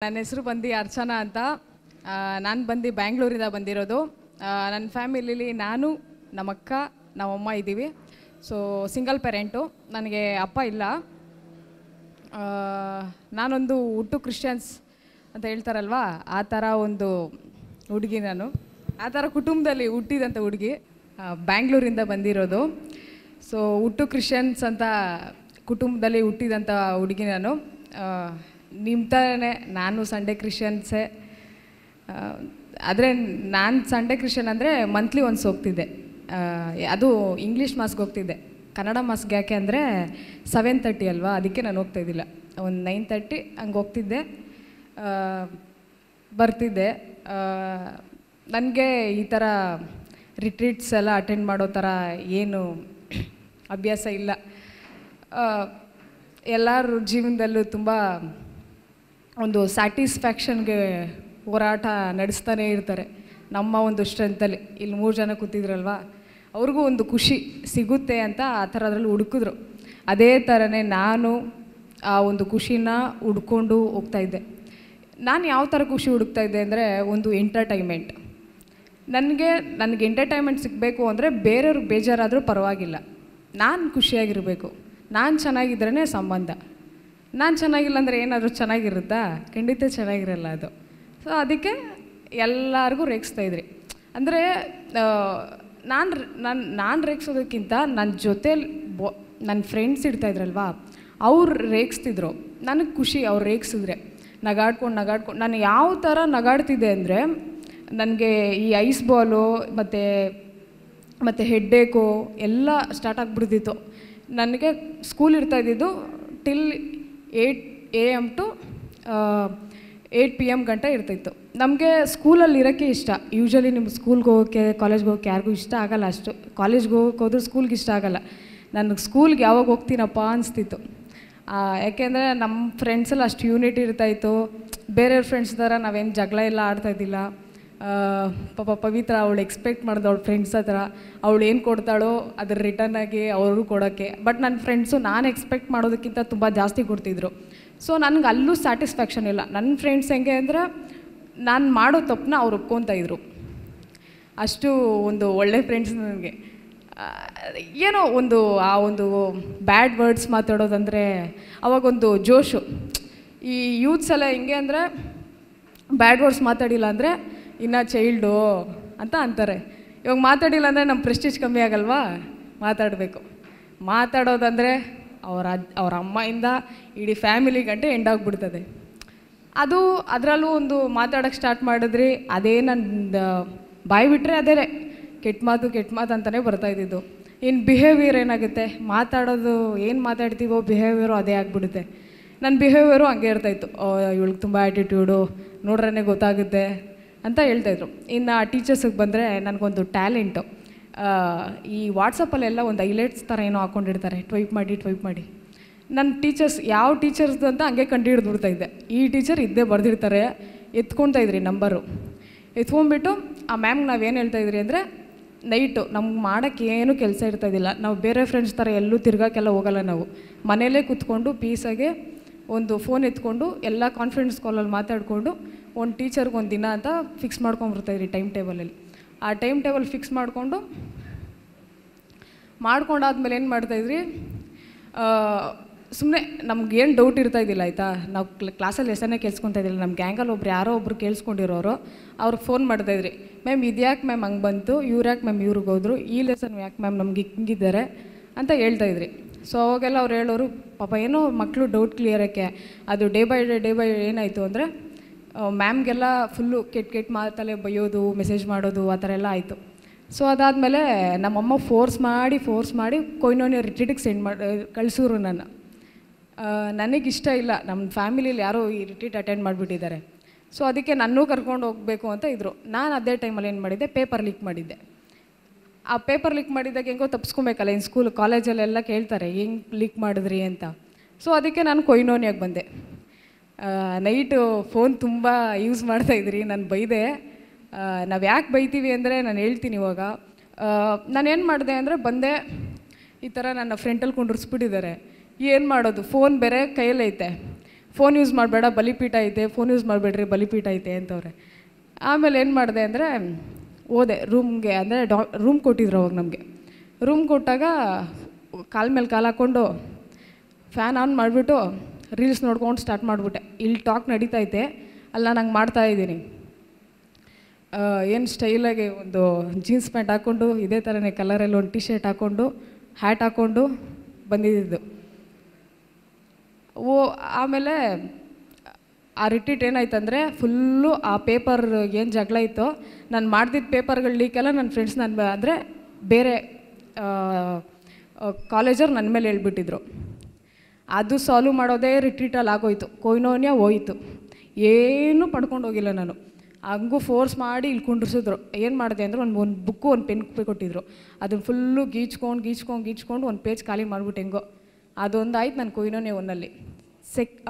ನನ್ನ ಹೆಸರು ಬಂದು ಅರ್ಚನಾ ಅಂತ. ನಾನು ಬಂದು ಬ್ಯಾಂಗ್ಳೂರಿಂದ ಬಂದಿರೋದು. ನನ್ನ ಫ್ಯಾಮಿಲಿಲಿ ನಾನು, ನಮ್ಮಕ್ಕ, ನಮ್ಮಮ್ಮ ಇದ್ದೀವಿ. So single parent. ನನಗೆ ಅಪ್ಪ ಇಲ್ಲ. ನಾನೊಂದು ಹುಟ್ಟು ಕ್ರಿಶ್ಚಿಯನ್ಸ್ ಅಂತ ಹೇಳ್ತಾರಲ್ವ, ಆ ಥರ ಒಂದು ಹುಡುಗಿ. ನಾನು ಆ ಥರ ಕುಟುಂಬದಲ್ಲಿ ಹುಟ್ಟಿದಂಥ ಹುಡುಗಿ, ಬ್ಯಾಂಗ್ಳೂರಿಂದ ಬಂದಿರೋದು. ಸೊ ಹುಟ್ಟು ಕ್ರಿಶ್ಚಿಯನ್ಸ್ ಅಂತ ಕುಟುಂಬದಲ್ಲಿ ಹುಟ್ಟಿದಂಥ ಹುಡುಗಿ ನಾನು. ನಿಮ್ಮ ಥರನೇ ನಾನು ಸಂಡೇ ಕ್ರಿಶ್ಚಿಯನ್ಸೇ. ಆದರೆ ನಾನು ಸಂಡೇ ಕ್ರಿಶ್ಚಿಯನ್ ಅಂದರೆ ಮಂತ್ಲಿ ಒನ್ಸ್ ಹೋಗ್ತಿದ್ದೆ. ಅದು ಇಂಗ್ಲೀಷ್ ಮಾಸ್ಗೆ ಹೋಗ್ತಿದ್ದೆ. ಕನ್ನಡ ಮಾಸ್ಗೆ ಯಾಕೆ ಅಂದರೆ 7:30 ಅಲ್ವಾ, ಅದಕ್ಕೆ ನಾನು ಹೋಗ್ತಾಯಿದ್ದಿಲ್ಲ. ಒಂದು 9:30 ಹಂಗೆ ಹೋಗ್ತಿದ್ದೆ, ಬರ್ತಿದ್ದೆ. ನನಗೆ ಈ ಥರ ರಿಟ್ರೀಟ್ಸ್ ಎಲ್ಲ ಅಟೆಂಡ್ ಮಾಡೋ ಥರ ಏನು ಅಭ್ಯಾಸ ಇಲ್ಲ. ಎಲ್ಲರ ಜೀವನದಲ್ಲೂ ತುಂಬ ಒಂದು ಸ್ಯಾಟಿಸ್ಫ್ಯಾಕ್ಷನ್ಗೆ ಹೋರಾಟ ನಡೆಸ್ತಾನೇ ಇರ್ತಾರೆ. ನಮ್ಮ ಒಂದು ಸ್ಟ್ರೆಂತಲ್ಲಿ ಇಲ್ಲಿ 3 ಜನ ಕೂತಿದ್ರಲ್ವ, ಅವ್ರಿಗೂ ಒಂದು ಖುಷಿ ಸಿಗುತ್ತೆ ಅಂತ ಆ ಥರದ್ರಲ್ಲಿ ಹುಡುಕಿದ್ರು. ಅದೇ ಥರನೇ ನಾನು ಆ ಒಂದು ಖುಷಿನ ಹುಡ್ಕೊಂಡು ಹೋಗ್ತಾಯಿದ್ದೆ. ನಾನು ಯಾವ ಥರ ಖುಷಿ ಹುಡುಕ್ತಾಯಿದ್ದೆ ಅಂದರೆ, ಒಂದು ಎಂಟರ್ಟೈನ್ಮೆಂಟ್. ನನಗೆ ಎಂಟರ್ಟೈನ್ಮೆಂಟ್ ಸಿಗಬೇಕು ಅಂದರೆ ಬೇರೆಯವ್ರಿಗೆ ಬೇಜಾರಾದರೂ ಪರವಾಗಿಲ್ಲ, ನಾನು ಖುಷಿಯಾಗಿರಬೇಕು. ನಾನು ಚೆನ್ನಾಗಿದ್ರೇ ಸಂಬಂಧ. ನಾನು ಚೆನ್ನಾಗಿಲ್ಲ ಅಂದರೆ ಏನಾದರೂ ಚೆನ್ನಾಗಿರುತ್ತಾ? ಖಂಡಿತ ಚೆನ್ನಾಗಿರಲ್ಲ ಅದು. ಸೊ ಅದಕ್ಕೆ ಎಲ್ಲರಿಗೂ ರೇಗಿಸ್ತಾಯಿದ್ರಿ. ಅಂದರೆ ನಾನು ರೇಗಿಸೋದಕ್ಕಿಂತ ನನ್ನ ಜೊತೇಲಿ ನನ್ನ ಫ್ರೆಂಡ್ಸ್ ಇರ್ತಾಯಿದ್ರಲ್ವ, ಅವ್ರು ರೇಗಿಸ್ತಿದ್ರು. ನನಗೆ ಖುಷಿ ಅವ್ರು ರೇಗಿಸಿದ್ರೆ. ನಗಾಡ್ಕೊಂಡು ನಾನು ಯಾವ ಥರ ನಗಾಡ್ತಿದ್ದೆ ಅಂದರೆ, ನನಗೆ ಈ ಐಸ್ ಬಾಲು ಮತ್ತು ಹೆಡ್ಡೇಕು ಎಲ್ಲ ಸ್ಟಾರ್ಟ್ ಆಗಿಬಿಡ್ತಿತ್ತು. ನನಗೆ school ಇರ್ತಾಯಿದ್ದು till 8 AM to 8 PM ಗಂಟ ಇರ್ತಾಯಿತ್ತು. ನಮಗೆ ಸ್ಕೂಲಲ್ಲಿ ಇರೋಕ್ಕೆ ಇಷ್ಟ. ಯೂಶ್ವಲಿ ನಿಮ್ಮ ಸ್ಕೂಲ್ಗೆ ಹೋಗೋಕ್ಕೆ, ಕಾಲೇಜ್ಗೆ ಹೋಗೋಕ್ಕೆ ಯಾರಿಗೂ ಇಷ್ಟ ಆಗೋಲ್ಲ ಅಷ್ಟು. ಕಾಲೇಜ್ಗೆ ಹೋಗೋಕೆ ಸ್ಕೂಲ್ಗೆ ಇಷ್ಟ ಆಗೋಲ್ಲ. ನನಗೆ ಸ್ಕೂಲ್ಗೆ ಯಾವಾಗ ಹೋಗ್ತೀನಪ್ಪ ಅನಿಸ್ತಿತ್ತು. ಯಾಕೆಂದರೆ ನಮ್ಮ ಫ್ರೆಂಡ್ಸೆಲ್ಲ ಅಷ್ಟು ಯೂನಿಟಿ ಇರ್ತಾಯಿತ್ತು. ಬೇರೆಯವ್ರ ಫ್ರೆಂಡ್ಸ್ ಥರ ನಾವೇನು ಜಗಳ ಎಲ್ಲ ಆಡ್ತಾಯಿದ್ದಿಲ್ಲ. ಪಾಪ ಪವಿತ್ರ ಅವಳು ಎಕ್ಸ್ಪೆಕ್ಟ್ ಮಾಡಿದ ಅವಳ ಫ್ರೆಂಡ್ಸ್ ಹತ್ರ ಅವಳು ಏನು ಕೊಡ್ತಾಳೋ ಅದ್ರ ರಿಟರ್ನಾಗಿ ಅವರು ಕೊಡೋಕ್ಕೆ. ಬಟ್ ನನ್ನ ಫ್ರೆಂಡ್ಸು ನಾನು ಎಕ್ಸ್ಪೆಕ್ಟ್ ಮಾಡೋದಕ್ಕಿಂತ ತುಂಬ ಜಾಸ್ತಿ ಕೊಡ್ತಿದ್ರು. ಸೊ ನನಗೆ ಅಲ್ಲೂ ಸ್ಯಾಟಿಸ್ಫ್ಯಾಕ್ಷನ್ ಇಲ್ಲ. ನನ್ನ ಫ್ರೆಂಡ್ಸ್ ಹೆಂಗೆ ಅಂದರೆ, ನಾನು ಮಾಡೋ ತಪ್ಪನ್ನ ಅವ್ರು ಒಪ್ಕೊತಾಯಿದ್ರು. ಅಷ್ಟು ಒಂದು ಒಳ್ಳೆ ಫ್ರೆಂಡ್ಸ್ ನನಗೆ. ಏನೋ ಒಂದು ಆ ಒಂದು ಬ್ಯಾಡ್ ವರ್ಡ್ಸ್ ಮಾತಾಡೋದಂದರೆ ಅವಾಗೊಂದು ಜೋಶು. ಈ ಯೂತ್ಸ್ ಎಲ್ಲ ಹೆಂಗೆ ಅಂದರೆ, ಬ್ಯಾಡ್ ವರ್ಡ್ಸ್ ಮಾತಾಡಿಲ್ಲ ಅಂದರೆ ಇನ್ನು ಚೈಲ್ಡು ಅಂತ ಅಂತಾರೆ. ಇವಾಗ ಮಾತಾಡಿಲ್ಲ ಅಂದರೆ ನಮ್ಮ ಪ್ರೆಸ್ಟೀಜ್ ಕಮ್ಮಿ ಆಗಲ್ವಾ? ಮಾತಾಡೋದಂದರೆ ಅವ್ರ ಅಮ್ಮಯಿಂದ ಇಡೀ ಫ್ಯಾಮಿಲಿ ಗಂಟೆ ಎಂಡ್ ಆಗಿಬಿಡ್ತದೆ. ಅದರಲ್ಲೂ ಒಂದು ಮಾತಾಡೋಕ್ಕೆ ಸ್ಟಾರ್ಟ್ ಮಾಡಿದ್ರಿ, ಅದೇ ನನ್ನ ಬಾಯಿ ಬಿಟ್ಟರೆ ಅದೇ ಕೆಟ್ಟ ಮಾತು ಅಂತಲೇ ಬರ್ತಾಯಿದ್ದಿದ್ದು. ಇನ್ನು ಬಿಹೇವಿಯರ್ ಏನಾಗುತ್ತೆ, ಮಾತಾಡೋದು ಏನು ಮಾತಾಡ್ತೀವೋ ಬಿಹೇವಿಯರು ಅದೇ ಆಗಿಬಿಡುತ್ತೆ. ನನ್ನ ಬಿಹೇವಿಯರು ಹಂಗೆ ಇರ್ತಾಯಿತ್ತು. ಇವಳಿಗೆ ತುಂಬ ಆ್ಯಟಿಟ್ಯೂಡು, ನೋಡ್ರೇ ಗೊತ್ತಾಗುತ್ತೆ ಅಂತ ಹೇಳ್ತಾಯಿದ್ರು. ಇನ್ನು ಟೀಚರ್ಸಿಗೆ ಬಂದರೆ ನನಗೊಂದು ಟ್ಯಾಲೆಂಟು. ಈ ವಾಟ್ಸಪ್ಪಲ್ಲೆಲ್ಲ ಒಂದು ಹೈಲೈಟ್ಸ್ ಥರ ಏನೋ ಹಾಕ್ಕೊಂಡಿರ್ತಾರೆ, ಟ್ವೈಪ್ ಮಾಡಿ. ನನ್ನ ಟೀಚರ್ಸ್ ಯಾವ ಟೀಚರ್ಸ್ದು ಅಂತ ಹಂಗೆ ಕಂಡು ಹಿಡಿದ್ಬಿಡ್ತಾಯಿದ್ದೆ. ಈ ಟೀಚರ್ ಇದ್ದೇ ಬರೆದಿರ್ತಾರೆ, ಎತ್ಕೊತಾಯಿದ್ರಿ ನಂಬರು. ಎತ್ಕೊಂಡ್ಬಿಟ್ಟು ಆ ಮ್ಯಾಮ್ಗೆ ನಾವೇನು ಹೇಳ್ತಾಯಿದ್ರಿ ಅಂದರೆ, ನೈಟು ನಮ್ಗೆ ಮಾಡೋಕ್ಕೆ ಏನೂ ಕೆಲಸ ಇರ್ತಾಯಿದ್ದಿಲ್ಲ. ನಾವು ಬೇರೆ ಫ್ರೆಂಡ್ಸ್ ಥರ ಎಲ್ಲೂ ತಿರ್ಗೋಕ್ಕೆಲ್ಲ ಹೋಗಲ್ಲ. ನಾವು ಮನೇಲೇ ಕೂತ್ಕೊಂಡು ಪೀಸಾಗೆ ಒಂದು ಫೋನ್ ಎತ್ಕೊಂಡು ಎಲ್ಲ ಕಾನ್ಫರೆನ್ಸ್ ಕಾಲಲ್ಲಿ ಮಾತಾಡಿಕೊಂಡು ಒಂದು ಟೀಚರ್ಗೆ ಒಂದು ದಿನ ಅಂತ ಫಿಕ್ಸ್ ಮಾಡ್ಕೊಂಡ್ಬಿಡ್ತಾಯಿದ್ರಿ ಟೈಮ್ ಟೇಬಲಲ್ಲಿ. ಆ ಟೈಮ್ ಟೇಬಲ್ ಫಿಕ್ಸ್ ಮಾಡ್ಕೊಂಡಾದ್ಮೇಲೆ ಏನು ಮಾಡ್ತಾಯಿದ್ರಿ, ಸುಮ್ಮನೆ ನಮ್ಗೇನು ಡೌಟ್ ಇರ್ತಾಯಿದ್ದಿಲ್ಲ ಆಯಿತಾ. ನಾವು ಕ್ಲಾಸಲ್ಲಿ ಲೆಸನ್ನೇ ಕೇಳಿಸ್ಕೊತಾ ಇದ್ದಿಲ್ಲ. ನಮ್ಮ ಗ್ಯಾಂಗಲ್ಲಿ ಯಾರೋ ಒಬ್ರು ಕೇಳಿಸ್ಕೊಂಡಿರೋರು ಅವ್ರಿಗೆ ಫೋನ್ ಮಾಡ್ತಾಯಿದ್ರಿ, ಮ್ಯಾಮ್ ಇದ್ಯಾಕೆ ಮ್ಯಾಮ್ ಹಂಗೆ ಬಂತು, ಯಾಕೆ ಮ್ಯಾಮ್ ಇವ್ರಿಗೆ ಹೋದ್ರು, ಈ ಲೆಸನ್ ಯಾಕೆ ಮ್ಯಾಮ್ ನಮ್ಗೆ ಹಿಂಗಿದ್ದಾರೆ ಅಂತ ಹೇಳ್ತಾಯಿದ್ರಿ. ಸೊ ಅವಾಗೆಲ್ಲ ಅವ್ರು ಹೇಳೋರು, ಪಾಪ ಏನೋ ಮಕ್ಕಳು ಡೌಟ್ ಕ್ಲಿಯರಕ್ಕೆ. ಅದು ಡೇ ಬೈ ಡೇ ಏನಾಯಿತು ಅಂದರೆ, ಮ್ಯಾಮ್ಗೆಲ್ಲ ಫುಲ್ಲು ಕೆಟ್ಟ ಮಾತಲ್ಲೇ ಬೈಯೋದು, ಮೆಸೇಜ್ ಮಾಡೋದು, ಆ ಥರ ಎಲ್ಲ ಆಯಿತು. ಸೊ ಅದಾದಮೇಲೆ ನಮ್ಮಮ್ಮ ಫೋರ್ಸ್ ಮಾಡಿ ಕೊಯ್ನೋನಿ ರಿಟ್ರೀಟಿಗೆ ಕಳಿಸಿದ್ರು ನನ್ನ. ನನಗಿಷ್ಟ ಇಲ್ಲ, ನಮ್ಮ ಫ್ಯಾಮಿಲಿಯಲ್ಲಿ ಯಾರೋ ಈ ರಿಟ್ರೀಟ್ ಅಟೆಂಡ್ ಮಾಡಿಬಿಟ್ಟಿದ್ದಾರೆ. ಸೊ ಅದಕ್ಕೆ ನನ್ನೂ ಕರ್ಕೊಂಡು ಹೋಗಬೇಕು ಅಂತ ಇದ್ದರು. ನಾನು ಅದೇ ಟೈಮಲ್ಲಿ ಏನು ಮಾಡಿದ್ದೆ, ಪೇಪರ್ ಲೀಕ್ ಮಾಡಿದ್ದೆ. ಆ ಪೇಪರ್ ಲೀಕ್ ಮಾಡಿದಾಗ ಹೆಂಗೋ ತಪ್ಪಿಸ್ಕೊಬೇಕಲ್ಲ, ಇನ್ನು ಕಾಲೇಜಲ್ಲೆಲ್ಲ ಕೇಳ್ತಾರೆ ಹೆಂಗೆ ಲೀಕ್ ಮಾಡಿದ್ರಿ ಅಂತ. ಸೊ ಅದಕ್ಕೆ ನಾನು ಕೊಯ್ನೋನಿಯಾಗಿ ಬಂದೆ. ನೈಟು ಫೋನ್ ತುಂಬ ಯೂಸ್ ಮಾಡ್ತಾಯಿದ್ರಿ. ನಾನು ಬೈದೆ. ನಾವು ಯಾಕೆ ಬೈತೀವಿ ಅಂದರೆ ನಾನು ಹೇಳ್ತೀನಿ ಇವಾಗ. ನಾನೇನು ಮಾಡಿದೆ ಅಂದರೆ, ಬಂದೆ, ಈ ಥರ ನನ್ನ ಫ್ರೆಂಟಲ್ಲಿ ಕುಂಡ್ರಿಸ್ಬಿಟ್ಟಿದ್ದಾರೆ. ಏನು ಮಾಡೋದು, ಫೋನ್ ಬೇರೆ ಕೈಯಲ್ಲೈತೆ. ಫೋನ್ ಯೂಸ್ ಮಾಡಬೇಡ ಬಲಿಪೀಠ ಐತೆ, ಫೋನ್ ಯೂಸ್ ಮಾಡಬೇಡ್ರಿ ಬಲಿಪೀಠ ಐತೆ ಅಂತವ್ರೆ. ಆಮೇಲೆ ಏನು ಮಾಡಿದೆ ಅಂದರೆ ಹೋದೆ ರೂಮ್ಗೆ, ಅಂದರೆ ರೂಮ್ ಕೊಟ್ಟಿದ್ರು ಅವಾಗ ನಮಗೆ. ರೂಮ್ ಕೊಟ್ಟಾಗ ಕಾಲ ಮೇಲೆ ಕಾಲು ಹಾಕ್ಕೊಂಡು ಫ್ಯಾನ್ ಆನ್ ಮಾಡಿಬಿಟ್ಟು ರೀಲ್ಸ್ ನೋಡ್ಕೊಂಡು ಸ್ಟಾರ್ಟ್ ಮಾಡಿಬಿಟ್ಟೆ. ಇಲ್ಲಿ ಟಾಕ್ ನಡೀತೈತೆ, ಅಲ್ಲ ನಂಗೆ ಮಾಡ್ತಾಯಿದ್ದೀನಿ. ಏನು ಸ್ಟೈಲಾಗಿ ಒಂದು ಜೀನ್ಸ್ ಪ್ಯಾಂಟ್ ಹಾಕ್ಕೊಂಡು ಇದೇ ಥರನೇ ಕಲರಲ್ಲಿ ಒಂದು ಟಿ ಶರ್ಟ್ ಹಾಕ್ಕೊಂಡು ಹ್ಯಾಟ್ ಹಾಕ್ಕೊಂಡು ಬಂದಿದ್ದು. ಆಮೇಲೆ ಆ ರಿಟ್ರೀಟ್ ಏನಾಯ್ತಂದರೆ ಫುಲ್ಲು ಆ ಪೇಪರ್ ಏನು ಜಗಳ ಇತ್ತೋ, ನಾನು ಮಾಡ್ದಿದ್ದ ಪೇಪರ್ಗಳು ಲೀಕೆಲ್ಲ ನನ್ನ ಫ್ರೆಂಡ್ಸ್ ಅಂದರೆ ಬೇರೆ ಕಾಲೇಜವ್ರು ನನ್ನ ಮೇಲೆ ಹೇಳ್ಬಿಟ್ಟಿದ್ರು. ಅದು ಸಾಲ್ವ್ ಮಾಡೋದೇ ರಿಟ್ರೀಟಲ್ಲಿ ಆಗೋಯ್ತು. ಕೊಯ್ನೋನ್ಯ ಹೋಯ್ತು, ಏನೂ ಪಡ್ಕೊಂಡು ಹೋಗಿಲ್ಲ ನಾನು. ಹಂಗೂ ಫೋರ್ಸ್ ಮಾಡಿ ಇಲ್ಲಿ ಕುಂಡ್ರಿಸಿದ್ರು. ಏನು ಮಾಡಿದೆ ಅಂದರೆ ಒಂದು ಬುಕ್ಕು ಒಂದು ಪೆನ್ ಕೊಟ್ಟಿದ್ರು. ಅದನ್ನು ಫುಲ್ಲು ಗೀಚ್ಕೊಂಡು ಒಂದು ಪೇಜ್ ಖಾಲಿ ಮಾಡಿಬಿಟ್ಟು ಹೆಂಗೋ ಅದೊಂದು ಆಯ್ತು ನನ್ನ ಕೊಯ್ನೋನೆ ಒನ್ನಲ್ಲಿ.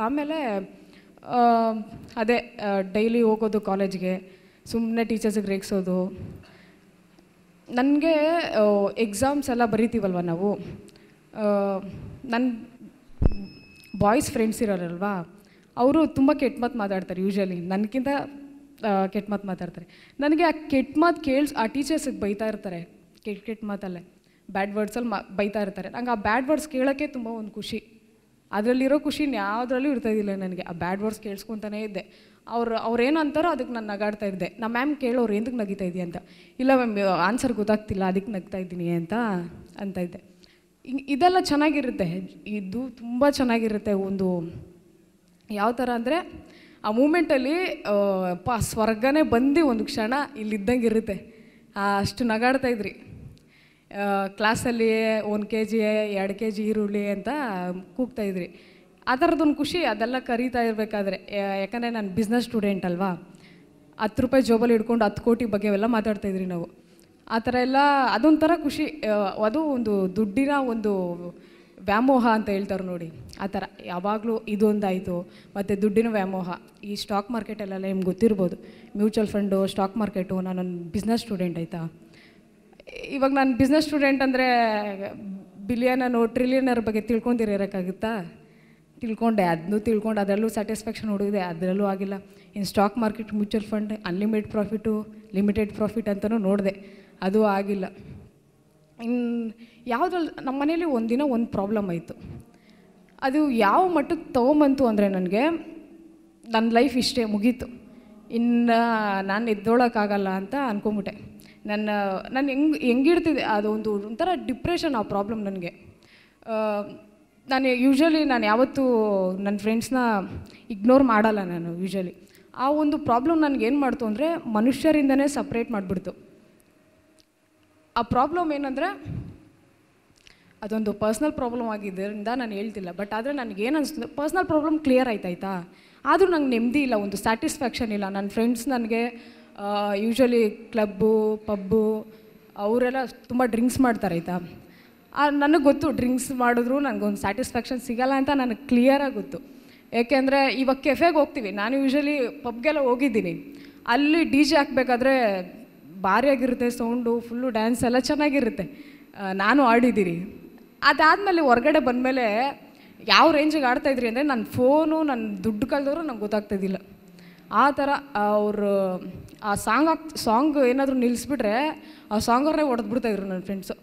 ಆಮೇಲೆ ಅದೇ ಡೈಲಿ ಹೋಗೋದು ಕಾಲೇಜ್ಗೆ, ಸುಮ್ಮನೆ ಟೀಚರ್ಸಿಗೆ ರೇಗಿಸೋದು. ನನಗೆ ಎಕ್ಸಾಮ್ಸ್ ಎಲ್ಲ ಬರೀತೀವಲ್ವ ನಾವು, ನನ್ನ ಬಾಯ್ಸ್ ಫ್ರೆಂಡ್ಸ್ ಇರೋರಲ್ವಾ, ಅವರು ತುಂಬ ಕೆಟ್ಟ ಮಾತು ಮಾತಾಡ್ತಾರೆ. ಯೂಶ್ವಲಿ ನನಗಿಂತ ಕೆಟ್ಟ ಮಾತು ಮಾತಾಡ್ತಾರೆ. ನನಗೆ ಆ ಕೆಟ್ಟ ಮಾತು ಆ ಟೀಚರ್ಸಿಗೆ ಬೈತಾ ಇರ್ತಾರೆ, ಕೆಟ್ಟ ಮಾತಲ್ಲೇ ಬ್ಯಾಡ್ ವರ್ಡ್ಸಲ್ಲಿ ಬೈತಾ ಇರ್ತಾರೆ. ನಂಗೆ ಆ ಬ್ಯಾಡ್ ವರ್ಡ್ಸ್ ಕೇಳೋಕ್ಕೆ ತುಂಬ ಒಂದು ಖುಷಿ. ಅದರಲ್ಲಿರೋ ಖುಷಿ ಯಾವುದ್ರಲ್ಲೂ ಇರ್ತಾಯಿದ್ದಿಲ್ಲ ನನಗೆ. ಆ ಬ್ಯಾಡ್ ವರ್ಡ್ಸ್ ಕೇಳಿಸ್ಕೊತಾನೇ ಇದ್ದೆ. ಅವ್ರೇನು ಅಂತಾರೋ ಅದಕ್ಕೆ ನಾನು ನಗಾಡ್ತಾ ಇದ್ದೆ. ನಮ್ಮ ಮ್ಯಾಮ್ ಕೇಳೋರು ಎಂದಕ್ಕೆ ನಗಿತಾ ಇದೆಯಾ ಅಂತ. ಇಲ್ಲ ಮ್ಯಾಮ್ ಆನ್ಸರ್ ಗೊತ್ತಾಗ್ತಿಲ್ಲ ಅದಕ್ಕೆ ನಗ್ತಾ ಇದ್ದೀನಿ ಅಂತ ಇದ್ದೆ. ಇದೆಲ್ಲ ಚೆನ್ನಾಗಿರುತ್ತೆ, ಇದು ತುಂಬ ಚೆನ್ನಾಗಿರುತ್ತೆ. ಒಂದು ಯಾವ ಥರ ಅಂದರೆ ಆ ಮೂಮೆಂಟಲ್ಲಿ ಸ್ವರ್ಗನೇ ಬಂದು ಒಂದು ಕ್ಷಣ ಇಲ್ಲಿದ್ದಂಗೆ ಇರುತ್ತೆ. ಅಷ್ಟು ನಗಾಡ್ತಾಯಿದ್ರಿ. ಕ್ಲಾಸಲ್ಲಿ 1 kg 2 kg ಈರುಳ್ಳಿ ಅಂತ ಕೂಗ್ತಾಯಿದ್ರಿ. ಆ ಥರದೊಂದು ಖುಷಿ ಅದೆಲ್ಲ ಕರೀತಾ ಇರಬೇಕಾದ್ರೆ. ಯಾಕಂದರೆ ನಾನು ಬಿಸ್ನೆಸ್ ಸ್ಟೂಡೆಂಟ್ ಅಲ್ವಾ, 10 ರೂಪಾಯಿ ಜೋಬಲ್ಲಿ ಹಿಡ್ಕೊಂಡು 10 ಕೋಟಿ ಬಗ್ಗೆ ಎಲ್ಲ ಮಾತಾಡ್ತಾಯಿದ್ರಿ ನಾವು. ಆ ಥರ ಎಲ್ಲ ಅದೊಂಥರ ಖುಷಿ. ಅದು ಒಂದು ದುಡ್ಡಿನ ಒಂದು ವ್ಯಾಮೋಹ ಅಂತ ಹೇಳ್ತಾರೆ ನೋಡಿ, ಆ ಥರ ಯಾವಾಗಲೂ ಇದೊಂದಾಯಿತು. ಮತ್ತು ದುಡ್ಡಿನ ವ್ಯಾಮೋಹ ಈ ಸ್ಟಾಕ್ ಮಾರ್ಕೆಟಲ್ಲೆಲ್ಲ ನಿಮ್ಗೆ ಗೊತ್ತಿರ್ಬೋದು, ಮ್ಯೂಚುವಲ್ ಫಂಡು, ಸ್ಟಾಕ್ ಮಾರ್ಕೆಟು. ನಾನೊಂದು ಬಿಸ್ನೆಸ್ ಸ್ಟೂಡೆಂಟ್ ಆಯಿತಾ. ಇವಾಗ ನಾನು ಬಿಸ್ನೆಸ್ ಸ್ಟೂಡೆಂಟ್ ಅಂದರೆ ಬಿಲಿಯನರು ಟ್ರಿಲಿಯನರ್ ಬಗ್ಗೆ ತಿಳ್ಕೊಂಡಿರೋಕ್ಕಾಗುತ್ತಾ? ತಿಳ್ಕೊಂಡೆ, ಅದನ್ನೂ ತಿಳ್ಕೊಂಡು ಅದರಲ್ಲೂ ಸ್ಯಾಟಿಸ್ಫ್ಯಾಕ್ಷನ್ ಹುಡುಗಿದೆ, ಅದರಲ್ಲೂ ಆಗಿಲ್ಲ. ಇನ್ನು stock market, mutual fund, unlimited profit, limited profit ಅಂತಲೂ ನೋಡಿದೆ, ಅದು ಆಗಿಲ್ಲ. ಇನ್ನು ಯಾವುದ್ರಲ್ಲಿ ನಮ್ಮ ಮನೇಲಿ ಒಂದಿನ ಒಂದು ಪ್ರಾಬ್ಲಮ್ ಆಯಿತು. ಅದು ಯಾವ ಮಟ್ಟಕ್ಕೆ ತೊಗೊಂಬಂತು ಅಂದರೆ ನನಗೆ ನನ್ನ ಲೈಫ್ ಇಷ್ಟೇ ಮುಗೀತು, ಇನ್ನು ನಾನು ಎದ್ದೋಳಕ್ಕಾಗಲ್ಲ ಅಂತ ಅಂದ್ಕೊಂಬಿಟ್ಟೆ. ನಾನು ಹೆಂಗಿಡ್ತಿದ್ದೆ ಅದು ಒಂಥರ ಡಿಪ್ರೆಷನ್ ಆ ಪ್ರಾಬ್ಲಮ್ ನನಗೆ. ನಾನು ಯೂಶ್ವಲಿ ಯಾವತ್ತೂ ನನ್ನ ಫ್ರೆಂಡ್ಸ್ನ ಇಗ್ನೋರ್ ಮಾಡಲ್ಲ ನಾನು ಯೂಶ್ವಲಿ. ಆ ಒಂದು ಪ್ರಾಬ್ಲಮ್ ನನಗೇನು ಮಾಡ್ತು ಅಂದರೆ ಮನುಷ್ಯರಿಂದನೇ ಸಪ್ರೇಟ್ ಮಾಡಿಬಿಡ್ತು. ಆ ಪ್ರಾಬ್ಲಮ್ ಏನಂದರೆ ಅದೊಂದು ಪರ್ಸ್ನಲ್ ಪ್ರಾಬ್ಲಮ್ ಆಗಿದ್ದರಿಂದ ನಾನು ಹೇಳ್ತಿಲ್ಲ. ಬಟ್ ಆದರೆ ನನಗೇನು ಅನಿಸ್ತದೆ, ಪರ್ಸ್ನಲ್ ಪ್ರಾಬ್ಲಮ್ ಕ್ಲಿಯರ್ ಆಯ್ತಾಯ್ತಾ, ಆದರೂ ನಂಗೆ ನೆಮ್ಮದಿ ಇಲ್ಲ, ಒಂದು ಸ್ಯಾಟಿಸ್ಫ್ಯಾಕ್ಷನ್ ಇಲ್ಲ. ನನ್ನ ಫ್ರೆಂಡ್ಸ್ ನನಗೆ ಯೂಶ್ವಲಿ ಕ್ಲಬ್ಬು, ಪಬ್ಬು ಅವರೆಲ್ಲ ತುಂಬ ಡ್ರಿಂಕ್ಸ್ ಮಾಡ್ತಾರೆ ಆಯಿತಾ. ನನಗೆ ಗೊತ್ತು ಡ್ರಿಂಕ್ಸ್ ಮಾಡಿದ್ರು ನನಗೊಂದು ಸ್ಯಾಟಿಸ್ಫ್ಯಾಕ್ಷನ್ ಸಿಗಲ್ಲ ಅಂತ ನನಗೆ ಕ್ಲಿಯರಾಗಿ ಗೊತ್ತು. ಏಕೆಂದರೆ ಇವಾಗ ಕೆಫೆಗೆ ಹೋಗ್ತೀವಿ, ನಾನು ಯೂಶ್ವಲಿ ಪಬ್ಗೆಲ್ಲ ಹೋಗಿದ್ದೀನಿ, ಅಲ್ಲಿ ಡಿ ಜೆ ಹಾಕಬೇಕಾದ್ರೆ ಭಾರಿಯಾಗಿರುತ್ತೆ ಸೌಂಡು, ಫುಲ್ಲು ಡ್ಯಾನ್ಸ್ ಎಲ್ಲ ಚೆನ್ನಾಗಿರುತ್ತೆ, ನಾನು ಆಡಿದ್ದೀನಿ. ಅದಾದಮೇಲೆ ಹೊರಗಡೆ ಬಂದಮೇಲೆ ಯಾವ ರೇಂಜಿಗೆ ಆಡ್ತಾಯಿದ್ರಿ ಅಂದರೆ ನನ್ನ ಫೋನು, ನನ್ನ ದುಡ್ಡು ಕಳೆದವರು ನಂಗೆ ಗೊತ್ತಾಗ್ತಾಯಿದ್ದಿಲ್ಲ. ಆ ಥರ ಅವರು ಆ ಸಾಂಗ್ ಏನಾದರೂ ನಿಲ್ಲಿಸ್ಬಿಟ್ರೆ ಆ ಸಾಂಗವ್ರನ್ನೇ ಹೊಡೆದ್ಬಿಡ್ತಾಯಿದ್ರು ನನ್ನ ಫ್ರೆಂಡ್ಸು.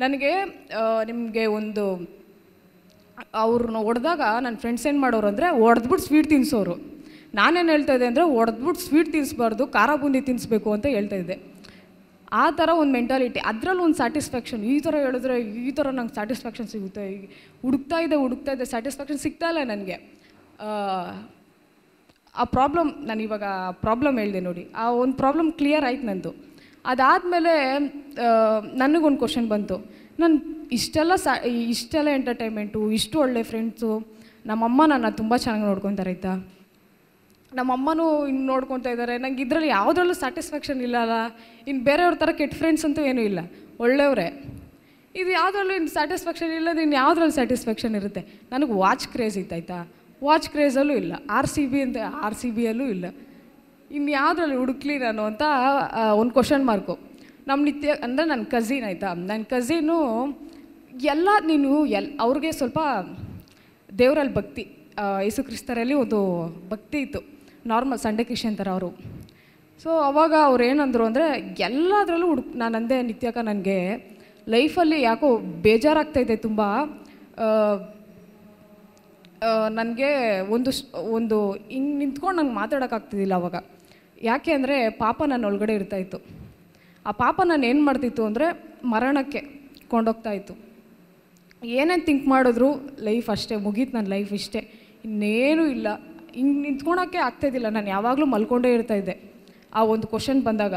ನನಗೆ ನಿಮಗೆ ಒಂದು ಅವ್ರನ್ನ ಹೊಡೆದಾಗ ನನ್ನ ಫ್ರೆಂಡ್ಸ್ ಏನು ಮಾಡೋರು ಅಂದರೆ ಹೊಡೆದ್ಬಿಟ್ಟು ಸ್ವೀಟ್ ತಿನ್ನಿಸೋರು. ನಾನೇನು ಹೇಳ್ತಾಯಿದ್ದೆ ಅಂದರೆ ಹೊಡೆದ್ಬಿಟ್ಟು ಸ್ವೀಟ್ ತಿನ್ನಿಸ್ಬಾರ್ದು, ಖಾರ ಬೂಂದಿ ತಿನ್ನಿಸ್ಬೇಕು ಅಂತ ಹೇಳ್ತಾಯಿದ್ದೆ. ಆ ಥರ ಒಂದು ಮೆಂಟಾಲಿಟಿ, ಅದರಲ್ಲಿ ಒಂದು ಸ್ಯಾಟಿಸ್ಫ್ಯಾಕ್ಷನ್. ಈ ಥರ ಹೇಳಿದ್ರೆ ಈ ಥರ ನಂಗೆ ಸ್ಯಾಟಿಸ್ಫ್ಯಾಕ್ಷನ್ ಸಿಗುತ್ತೆ, ಹುಡುಕ್ತಾ ಇದ್ದೆ ಸ್ಯಾಟಿಸ್ಫ್ಯಾಕ್ಷನ್ ಸಿಗ್ತಾಯಿಲ್ಲ ನನಗೆ. ಆ ಪ್ರಾಬ್ಲಮ್, ನಾನು ಇವಾಗ ಪ್ರಾಬ್ಲಮ್ ಹೇಳಿದೆ ನೋಡಿ, ಆ ಒಂದು ಪ್ರಾಬ್ಲಮ್ ಕ್ಲಿಯರ್ ಆಯ್ತು ನಂದು. ಅದಾದಮೇಲೆ ನನಗೊಂದು ಕ್ವಶನ್ ಬಂತು, ನಾನು ಇಷ್ಟೆಲ್ಲ ಎಂಟರ್ಟೈನ್ಮೆಂಟು, ಇಷ್ಟು ಒಳ್ಳೆ ಫ್ರೆಂಡ್ಸು, ನಮ್ಮಮ್ಮ ನನ್ನ ತುಂಬ ಚೆನ್ನಾಗಿ ನೋಡ್ಕೊತಾರೆ ಆಯಿತಾ, ನಮ್ಮಮ್ಮನೂ ಇನ್ನು ನೋಡ್ಕೊತಾ ಇದ್ದಾರೆ, ನಂಗೆ ಇದರಲ್ಲಿ ಯಾವುದ್ರಲ್ಲೂ ಸ್ಯಾಟಿಸ್ಫ್ಯಾಕ್ಷನ್ ಇಲ್ಲ ಅಲ್ಲ. ಇನ್ನು ಬೇರೆಯವ್ರ ಥರ ಕೆಟ್ಟ ಫ್ರೆಂಡ್ಸ್ ಅಂತೂ ಏನೂ ಇಲ್ಲ, ಒಳ್ಳೆಯವರೇ. ಇದು ಯಾವುದ್ರಲ್ಲೂ ಇನ್ನು ಸ್ಯಾಟಿಸ್ಫ್ಯಾಕ್ಷನ್ ಇಲ್ಲದ ಇನ್ನು ಯಾವುದ್ರಲ್ಲಿ ಸ್ಯಾಟಿಸ್ಫ್ಯಾಕ್ಷನ್ ಇರುತ್ತೆ. ನನಗೆ ವಾಚ್ ಕ್ರೇಜ್ ಇತ್ತಾಯ್ತಾ, ವಾಚ್ ಕ್ರೇಜಲ್ಲೂ ಇಲ್ಲ, ಆರ್ ಸಿ ಬಿಯಲ್ಲೂ ಇಲ್ಲ, ಇನ್ನು ಯಾವುದ್ರಲ್ಲಿ ಹುಡುಕ್ಲಿ ನಾನು ಅಂತ ಒಂದು ಕ್ವಶನ್ ಮಾರ್ಕು. ನಮ್ಮ ನಿತ್ಯ ಅಂದರೆ ನನ್ನ ಕಝಿನ್ ಆಯಿತಾ, ನನ್ನ ಕಝಿನು ಎಲ್ಲ ಅವ್ರಿಗೆ ಸ್ವಲ್ಪ ದೇವರಲ್ಲಿ ಭಕ್ತಿ, ಯೇಸು ಕ್ರಿಸ್ತರಲ್ಲಿ ಒಂದು ಭಕ್ತಿ ಇತ್ತು, ನಾರ್ಮಲ್ ಸಂಡೆ ಕ್ರಿಶ್ಚಿಯನ್ ಥರ ಅವರು. ಸೊ ಅವಾಗ ಅವ್ರು ಏನಂದರು ಅಂದರೆ, ಎಲ್ಲದರಲ್ಲೂ ನಾನು ಅಂದೆ, ನಿತ್ಯಕ ನನಗೆ ಲೈಫಲ್ಲಿ ಯಾಕೋ ಬೇಜಾರಾಗ್ತಾಯಿದೆ ತುಂಬ, ನನಗೆ ಒಂದು ಹಿಂಗೆ ನಿಂತ್ಕೊಂಡು ನಂಗೆ ಮಾತಾಡೋಕ್ಕಾಗ್ತಿದ್ದಿಲ್ಲ ಅವಾಗ. ಯಾಕೆ ಅಂದರೆ ಪಾಪ ನನ್ನ ಒಳಗಡೆ ಇರ್ತಾಯಿತ್ತು. ಆ ಪಾಪ ನಾನು ಏನು ಮಾಡ್ತಿತ್ತು ಅಂದರೆ ಮರಣಕ್ಕೆ ಕೊಂಡೋಗ್ತಾಯಿತ್ತು. ಏನೇನು ಥಿಂಕ್ ಮಾಡಿದ್ರು ಲೈಫ್ ಅಷ್ಟೇ, ಮುಗೀತು ನನ್ನ ಲೈಫ್ ಇಷ್ಟೇ, ಇನ್ನೇನೂ ಇಲ್ಲ, ಹಿಂಗೆ ನಿಂತ್ಕೊಳೋಕ್ಕೆ ಆಗ್ತಾಯಿದ್ದಿಲ್ಲ. ನಾನು ಯಾವಾಗಲೂ ಮಲ್ಕೊಂಡೇ ಇರ್ತಾಯಿದ್ದೆ. ಆ ಒಂದು ಕ್ವಶನ್ ಬಂದಾಗ,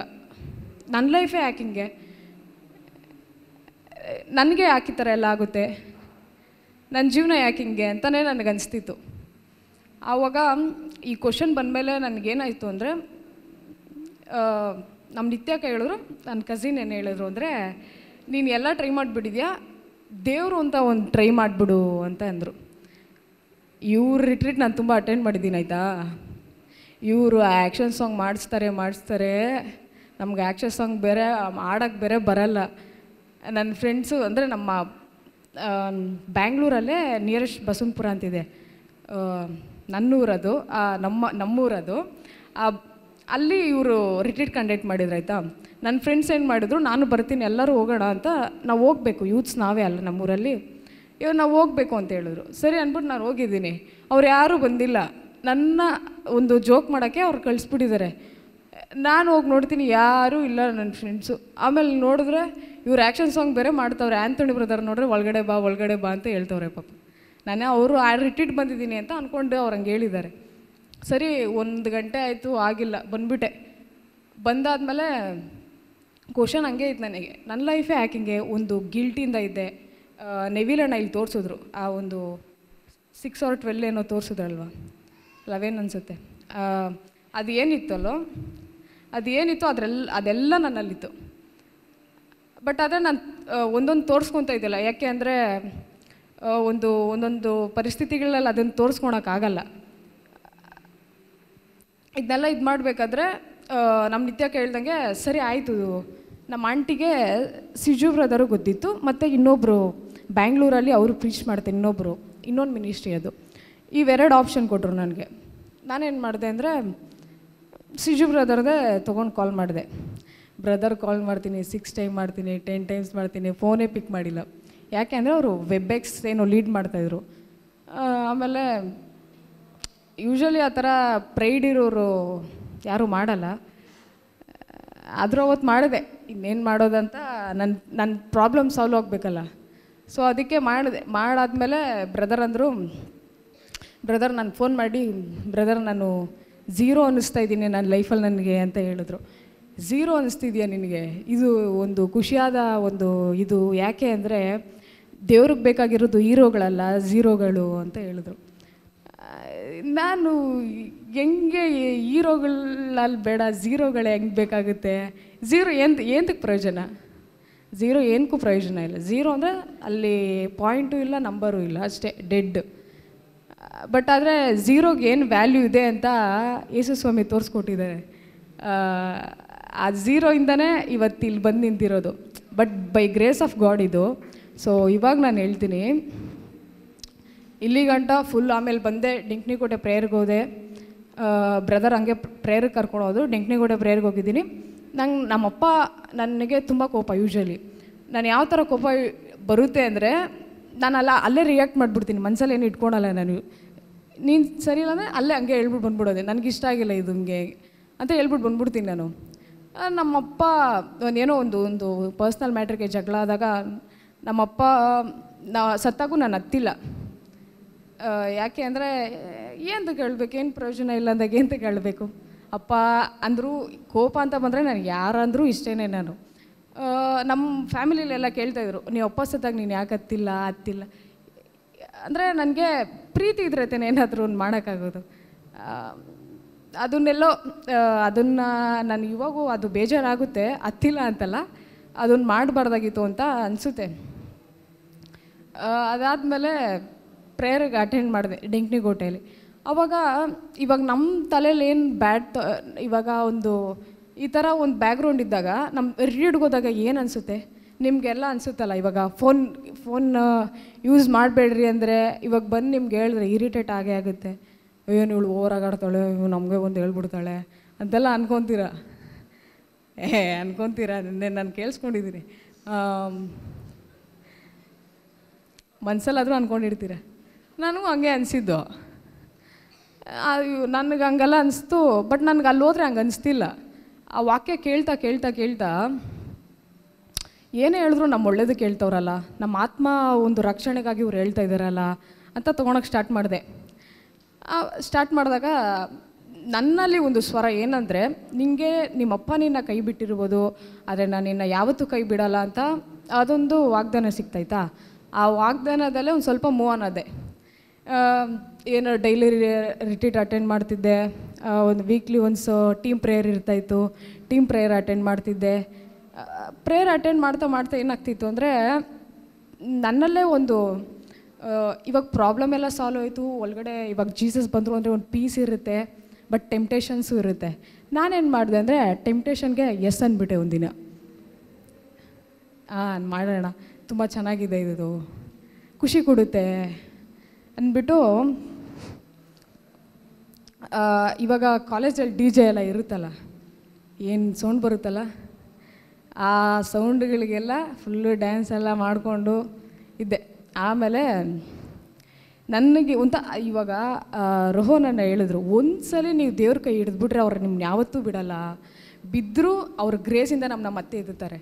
ನನ್ನ ಲೈಫೇ ಯಾಕೆ ಹಿಂಗೆ, ನನಗೆ ಯಾಕೆ ಈ ಥರ ಎಲ್ಲ ಆಗುತ್ತೆ, ನನ್ನ ಜೀವನ ಯಾಕೆ ಹಿಂಗೆ ಅಂತಲೇ ನನಗನ್ನಿಸ್ತಿತ್ತು. ಆವಾಗ ಈ ಕ್ವಶನ್ ಬಂದಮೇಲೆ ನನಗೇನಾಯಿತು ಅಂದರೆ, ನಮ್ಮ ನಿತ್ಯಕ್ಕೆ ಹೇಳಿದ್ರು, ನನ್ನ ಕಸಿನ್ ಏನು ಹೇಳಿದ್ರು ಅಂದರೆ, ನೀನು ಎಲ್ಲ ಟ್ರೈ ಮಾಡಿಬಿಟ್ಟಿದ್ಯಾ, ದೇವರು ಅಂತ ಒಂದು ಟ್ರೈ ಮಾಡಿಬಿಡು ಅಂತ ಅಂದರು. ಇವ್ರ ರಿಟ್ರೀಟ್ ನಾನು ತುಂಬ ಅಟೆಂಡ್ ಮಾಡಿದ್ದೀನಿ ಆಯಿತಾ. ಇವರು ಆ್ಯಕ್ಷನ್ ಸಾಂಗ್ ಮಾಡಿಸ್ತಾರೆ, ನಮ್ಗೆ ಆ್ಯಕ್ಷನ್ ಸಾಂಗ್ ಬೇರೆ ಆಡೋಕ್ಕೆ ಬೇರೆ ಬರಲ್ಲ. ನನ್ನ ಫ್ರೆಂಡ್ಸು ಅಂದರೆ ನಮ್ಮ ಬ್ಯಾಂಗ್ಳೂರಲ್ಲೇ ನಿಯರೆಸ್ಟ್ ಬಸವನಪುರ ಅಂತಿದೆ, ನನ್ನೂರದು, ನಮ್ಮೂರದು. ಅಲ್ಲಿ ಇವರು ರಿಟ್ರೀಟ್ ಕಂಡಕ್ಟ್ ಮಾಡಿದ್ರು ಆಯಿತಾ. ನನ್ನ ಫ್ರೆಂಡ್ಸ್ ಏನು ಮಾಡಿದ್ರು, ನಾನು ಬರ್ತೀನಿ ಎಲ್ಲರೂ ಹೋಗೋಣ ಅಂತ, ನಾವು ಹೋಗಬೇಕು, ಯೂತ್ಸ್ ನಾವೇ ಅಲ್ಲ ನಮ್ಮೂರಲ್ಲಿ, ಇವಾಗ ನಾವು ಹೋಗಬೇಕು ಅಂತ ಹೇಳಿದ್ರು. ಸರಿ ಅಂದ್ಬಿಟ್ಟು ನಾನು ಹೋಗಿದ್ದೀನಿ. ಅವ್ರು ಯಾರೂ ಬಂದಿಲ್ಲ, ನನ್ನ ಒಂದು ಜೋಕ್ ಮಾಡೋಕ್ಕೆ ಅವ್ರು ಕಳಿಸ್ಬಿಟ್ಟಿದ್ದಾರೆ. ನಾನು ಹೋಗಿ ನೋಡ್ತೀನಿ, ಯಾರೂ ಇಲ್ಲ ನನ್ನ ಫ್ರೆಂಡ್ಸು. ಆಮೇಲೆ ನೋಡಿದ್ರೆ ಇವ್ರು ಆ್ಯಕ್ಷನ್ ಸಾಂಗ್ ಬೇರೆ ಮಾಡ್ತವ್ರೆ. ಆ್ಯಂಥೋನಿ ಬ್ರದರ್ ನೋಡ್ರೆ ಒಳಗಡೆ ಬಾ ಅಂತ ಹೇಳ್ತವ್ರೆ ಪಾಪ. ನಾನು ಅವರು ರಿಟ್ರೀಟ್ ಬಂದಿದ್ದೀನಿ ಅಂತ ಅಂದ್ಕೊಂಡು ಅವ್ರು ಹಂಗೆ ಹೇಳಿದ್ದಾರೆ. ಸರಿ 1 ಗಂಟೆ ಆಯಿತು, ಆಗಿಲ್ಲ, ಬಂದುಬಿಟ್ಟೆ. ಬಂದಾದಮೇಲೆ ಕ್ವಶನ್ ಹಂಗೆ ಇತ್ತು ನನಗೆ, ನನ್ನ ಲೈಫೇ ಹ್ಯಾಕಿಂಗೆ ಒಂದು ಗಿಲ್ಟಿಂದ ಇದ್ದೆ. ನೆವಿಲಣ್ಣ ಇಲ್ಲಿ ತೋರಿಸಿದ್ರು, ಆ ಒಂದು 6 or 12 ಏನೋ ತೋರಿಸಿದ್ರಲ್ವ, 11 ಅನಿಸುತ್ತೆ. ಅದು ಏನಿತ್ತು ಅದೆಲ್ಲ ನನ್ನಲ್ಲಿತ್ತು. ಬಟ್ ಆದರೆ ನಾನು ಒಂದೊಂದು ತೋರಿಸ್ಕೊತಾ ಇದ್ದಿಲ್ಲ. ಯಾಕೆ ಅಂದರೆ ಒಂದೊಂದು ಪರಿಸ್ಥಿತಿಗಳಲ್ಲಿ ಅದನ್ನು ತೋರಿಸ್ಕೊಳಕ್ಕಾಗಲ್ಲ. ಇದನ್ನೆಲ್ಲ ಇದು ಮಾಡಬೇಕಾದ್ರೆ ನಮ್ಮ ನಿತ್ಯ ಕೇಳ್ದಂಗೆ, ಸರಿ ಆಯಿತು, ನಮ್ಮ ಆಂಟಿಗೆ ಸಿಜು ಬ್ರದರು ಗೊತ್ತಿತ್ತು, ಮತ್ತು ಇನ್ನೊಬ್ಬರು ಬ್ಯಾಂಗ್ಳೂರಲ್ಲಿ ಅವರು ಪ್ರೀಚ್ ಮಾಡ್ತಾರೆ, ಇನ್ನೊಂದು ಮಿನಿಸ್ಟ್ರಿ ಅದು. ಇವೆರಡು ಆಪ್ಷನ್ ಕೊಟ್ಟರು ನನಗೆ. ನಾನೇನು ಮಾಡಿದೆ ಅಂದರೆ, ಸಿಜು ಬ್ರದರ್ದೇ ತೊಗೊಂಡು ಕಾಲ್ ಮಾಡಿದೆ. ಬ್ರದರ್ ಕಾಲ್ ಮಾಡ್ತೀನಿ, 6 ಟೈಮ್ ಮಾಡ್ತೀನಿ, 10 ಟೈಮ್ಸ್ ಮಾಡ್ತೀನಿ, ಫೋನೇ ಪಿಕ್ ಮಾಡಿಲ್ಲ. ಯಾಕೆ ಅಂದರೆ ಅವರು ವೆಬ್ಎಕ್ಸ್ ಏನೋ ಲೀಡ್ ಮಾಡ್ತಾಯಿದ್ರು. ಆಮೇಲೆ ಯೂಶ್ವಲಿ ಆ ಥರ ಪ್ರೈಡ್ ಇರೋರು ಯಾರೂ ಮಾಡಲ್ಲ. ಆದರೂ ಅವತ್ತು ಮಾಡಿದೆ, ಇನ್ನೇನು ಮಾಡೋದಂತ, ನನ್ನ ಪ್ರಾಬ್ಲಮ್ ಸಾಲ್ವ್ ಆಗಬೇಕಲ್ಲ. ಸೊ ಅದಕ್ಕೆ ಮಾಡಾದ್ಮೇಲೆ ಬ್ರದರ್ ಅಂದರು, ಬ್ರದರ್ ನಾನು ಫೋನ್ ಮಾಡಿ, ಬ್ರದರ್ ನಾನು 0 ಅನ್ನಿಸ್ತಾ ಇದ್ದೀನಿ ನನ್ನ ಲೈಫಲ್ಲಿ ನನಗೆ ಅಂತ ಹೇಳಿದ್ರು. 0 ಅನ್ನಿಸ್ತಿದ್ಯಾ ನಿನಗೆ? ಇದು ಒಂದು ಖುಷಿಯಾದ ಒಂದು ಇದು. ಯಾಕೆ ಅಂದರೆ ದೇವ್ರಿಗೆ ಬೇಕಾಗಿರೋದು ಹೀರೋಗಳಲ್ಲ, ಝೀರೋಗಳು ಅಂತ ಹೇಳಿದ್ರು. ನಾನು ಹೆಂಗೆ ಹೀರೋಗಳಲ್ಲಿ ಬೇಡ, ಝೀರೋಗಳೇ ಹೆಂಗೆ ಬೇಕಾಗುತ್ತೆ? ಝೀರೋ ಏನಕ್ಕೆ ಪ್ರಯೋಜನ? ಝೀರೋ ಏನಕ್ಕೂ ಪ್ರಯೋಜನ ಇಲ್ಲ. 0 ಅಂದರೆ ಅಲ್ಲಿ ಪಾಯಿಂಟು ಇಲ್ಲ, ನಂಬರು ಇಲ್ಲ, ಅಷ್ಟೇ, ಡೆಡ್. ಬಟ್ ಆದರೆ ಝೀರೋಗೆ ಏನು ವ್ಯಾಲ್ಯೂ ಇದೆ ಅಂತ ಯೇಸು ಸ್ವಾಮಿ ತೋರಿಸ್ಕೊಟ್ಟಿದ್ದಾರೆ. ಆ 0 ಇಂದನೇ ಇವತ್ತು ಇಲ್ಲಿ ಬಂದು ನಿಂತಿರೋದು. But by grace of God ಇದು. ಸೊ ಇವಾಗ ನಾನು ಹೇಳ್ತೀನಿ, ಇಲ್ಲಿಗಂಟ ಫುಲ್. ಆಮೇಲೆ ಬಂದೆ, ಡಿಂಕ್ನಿಕೋಟೆ ಪ್ರೇಯರ್ಗೆ ಹೋದೆ. ಬ್ರದರ್ ಹಂಗೆ ಪ್ರೇಯರ್ಗೆ ಕರ್ಕೊಂಡು ಹೋದ್ರು. ಡಿಂಕ್ನಿಕೋಟೆ ಪ್ರೇಯರ್ಗೆ ಹೋಗಿದ್ದೀನಿ. ನಮ್ಮಪ್ಪ ನನಗೆ ತುಂಬ ಕೋಪ. ಯೂಶ್ವಲಿ ನಾನು ಯಾವ ಥರ ಕೋಪ ಬರುತ್ತೆ ಅಂದರೆ, ನಾನು ಅಲ್ಲೇ ರಿಯಾಕ್ಟ್ ಮಾಡಿಬಿಡ್ತೀನಿ, ಮನಸ್ಸಲ್ಲಿ ಏನು ಇಟ್ಕೊಳಲ್ಲ ನಾನು. ನೀನು ಸರಿ ಇಲ್ಲ ಅಂದರೆ ಅಲ್ಲೇ ಹಂಗೆ ಹೇಳ್ಬಿಟ್ಟು ಬಂದ್ಬಿಡೋದೆ, ನನಗಿಷ್ಟ ಆಗಿಲ್ಲ ಇದು ಹಿಂಗೆ ಅಂತ ಹೇಳ್ಬಿಟ್ಟು ಬಂದ್ಬಿಡ್ತೀನಿ ನಾನು. ನಮ್ಮಪ್ಪ ಏನೋ ಒಂದು ಪರ್ಸ್ನಲ್ ಮ್ಯಾಟ್ರಿಗೆ ಜಗಳ ಆದಾಗ ನಮ್ಮಪ್ಪ ಸತ್ತಾಗೂ ನಾನು ಹತ್ತಿಲ್ಲ. ಯಾಕೆ ಅಂದರೆ ಏನಂತ ಕೇಳಬೇಕು, ಏನು ಪ್ರಯೋಜನ ಇಲ್ಲ ಅಂದಾಗ ಏನಂತ ಕೇಳಬೇಕು. ಅಪ್ಪ ಅಂದರೂ ಕೋಪ ಅಂತ ಬಂದರೆ ನನಗೆ ಯಾರಂದರೂ ಇಷ್ಟೇನೆ. ನಾನು ನಮ್ಮ ಫ್ಯಾಮಿಲಿಲೆಲ್ಲ ಕೇಳ್ತಾಯಿದ್ರು, ನೀವು ಅಪ್ಪ ಸತ್ತಾಗ ನೀನು ಯಾಕೆ ಹತ್ತಿಲ್ಲ ಅಂದರೆ ನನಗೆ ಪ್ರೀತಿ ಇದ್ರೆ ಏನಾದರೂ ಒಂದು ಮಾಡೋಕ್ಕಾಗೋದು. ಅದನ್ನು ನಾನು ಇವಾಗೂ ಅದು ಬೇಜಾರಾಗುತ್ತೆ, ಹತ್ತಿಲ್ಲ ಅಂತಲ್ಲ, ಅದನ್ನು ಮಾಡಬಾರ್ದಾಗಿತ್ತು ಅಂತ ಅನಿಸುತ್ತೆ. ಅದಾದಮೇಲೆ ಪ್ರೇಯರ್ಗೆ ಅಟೆಂಡ್ ಮಾಡಿದೆ ಡಿಂಕ್ನಿಕೋಟೆಯಲ್ಲಿ. ಇವಾಗ ನಮ್ಮ ತಲೆಯಲ್ಲಿ ಏನು ಇವಾಗ ಒಂದು ಈ ಥರ ಒಂದು ಬ್ಯಾಕ್ಗ್ರೌಂಡ್ ಇದ್ದಾಗ, ನಮ್ಮ ರಿಟ್ರೀಟ್ಗೆ ಹೋದಾಗ ಏನು ಅನಿಸುತ್ತೆ, ನಿಮಗೆಲ್ಲ ಅನಿಸುತ್ತಲ್ಲ, ಇವಾಗ ಫೋನ್ ಯೂಸ್ ಮಾಡಬೇಡ್ರಿ ಅಂದರೆ ಇವಾಗ ಬಂದು ನಿಮ್ಗೆ ಹೇಳಿದ್ರೆ ಇರಿಟೇಟ್ ಆಗೇ ಆಗುತ್ತೆ. ಏನು ಇವಳು ಓವರಾಗಾಡ್ತಾಳೆ, ನಮಗೆ ಒಂದು ಹೇಳ್ಬಿಡ್ತಾಳೆ ಅಂತೆಲ್ಲ ಅನ್ಕೊತೀರ. ಅನ್ಕೊತೀರ, ನಾನು ಕೇಳಿಸ್ಕೊಂಡಿದ್ದೀನಿ. ಮನಸ್ಸಲ್ಲಾದರೂ ಅಂದ್ಕೊಂಡಿರ್ತೀರ. ನನಗೂ ಹಂಗೆ ಅನಿಸಿದ್ದು. ನನಗೆ ಹಂಗೆಲ್ಲ ಅನಿಸ್ತು. ಬಟ್ ನನಗೆ ಅಲ್ಲಿ ಹೋದ್ರೆ ಹಂಗೆ ಅನಿಸ್ತಿಲ್ಲ. ಆ ವಾಕ್ಯ ಕೇಳ್ತಾ ಕೇಳ್ತಾ ಕೇಳ್ತಾ ಏನೇ ಹೇಳಿದ್ರು ನಮ್ಮ ಒಳ್ಳೇದಕ್ಕೆ ಹೇಳ್ತವ್ರಲ್ಲ, ನಮ್ಮ ಆತ್ಮ ಒಂದು ರಕ್ಷಣೆಗಾಗಿ ಇವ್ರು ಹೇಳ್ತಾ ಇದ್ದಾರಲ್ಲ ಅಂತ ತೊಗೊಳಕ್ಕೆ ಸ್ಟಾರ್ಟ್ ಮಾಡಿದಾಗ ನನ್ನಲ್ಲಿ ಒಂದು ಸ್ವರ ಏನಂದರೆ, ನಿನಗೆ ನಿಮ್ಮಪ್ಪ ನಿನ್ನ ಕೈ ಬಿಟ್ಟಿರ್ಬೋದು, ಆದರೆ ನಾನು ನಿನ್ನ ಯಾವತ್ತೂ ಕೈ ಬಿಡಲ್ಲ ಅಂತ ಅದೊಂದು ವಾಗ್ದಾನ ಸಿಗ್ತಾಯ್ತಾ. ಆ ವಾಗ್ದಾನದಲ್ಲೇ ಒಂದು ಸ್ವಲ್ಪ ಮೂವ್ ಅನ್ನೋದೆ. ಏನು ಡೈಲಿ ರಿಟ್ರೀಟ್ ಅಟೆಂಡ್ ಮಾಡ್ತಿದ್ದೆ, ಒಂದು ವೀಕ್ಲಿ ಒನ್ಸ್ ಟೀಮ್ ಪ್ರೇಯರ್ ಇರ್ತಾಯಿತ್ತು, ಟೀಮ್ ಪ್ರೇಯರ್ ಅಟೆಂಡ್ ಮಾಡ್ತಿದ್ದೆ. ಪ್ರೇಯರ್ ಅಟೆಂಡ್ ಮಾಡ್ತಾ ಮಾಡ್ತಾ ಏನಾಗ್ತಿತ್ತು ಅಂದರೆ, ನನ್ನಲ್ಲೇ ಒಂದು ಇವಾಗ ಪ್ರಾಬ್ಲಮ್ ಎಲ್ಲ ಸಾಲ್ವ್ ಆಯಿತು, ಒಳಗಡೆ ಇವಾಗ ಜೀಸಸ್ ಬಂದರು ಅಂದರೆ ಒಂದು ಪೀಸ್ ಇರುತ್ತೆ, ಬಟ್ ಟೆಂಪ್ಟೇಷನ್ಸು ಇರುತ್ತೆ. ನಾನೇನು ಮಾಡಿದೆ ಅಂದರೆ ಟೆಂಪ್ಟೇಷನ್ಗೆ ಎಸ್ ಅಂದ್ಬಿಟ್ಟೆ ಒಂದಿನ. ಮಾಡೋಣ, ತುಂಬ ಚೆನ್ನಾಗಿದೆ, ಇದು ಖುಷಿ ಕೊಡುತ್ತೆ ಅಂದ್ಬಿಟ್ಟು. ಇವಾಗ ಕಾಲೇಜಲ್ಲಿ DJ ಎಲ್ಲ ಇರುತ್ತಲ್ಲ, ಏನು ಸೌಂಡ್ ಬರುತ್ತಲ್ಲ, ಆ ಸೌಂಡ್ಗಳಿಗೆಲ್ಲ ಫುಲ್ಲು ಡ್ಯಾನ್ಸ್ ಎಲ್ಲ ಮಾಡಿಕೊಂಡು ಇದ್ದೆ. ಆಮೇಲೆ ನನಗೆ ಇವಾಗ ರೋಹನನ್ನ ಹೇಳಿದ್ರು, ಒಂದ್ಸಲ ನೀವು ದೇವ್ರ ಕೈ ಹಿಡಿದ್ಬಿಟ್ರೆ ಅವ್ರು ನಿಮ್ಮನ್ನ ಯಾವತ್ತೂ ಬಿಡಲ್ಲ, ಬಿದ್ದರೂ ಅವ್ರ ಗ್ರೇಸಿಂದ ನಮ್ಮನ್ನ ಮತ್ತೆ ಎತ್ತುತ್ತಾರೆ.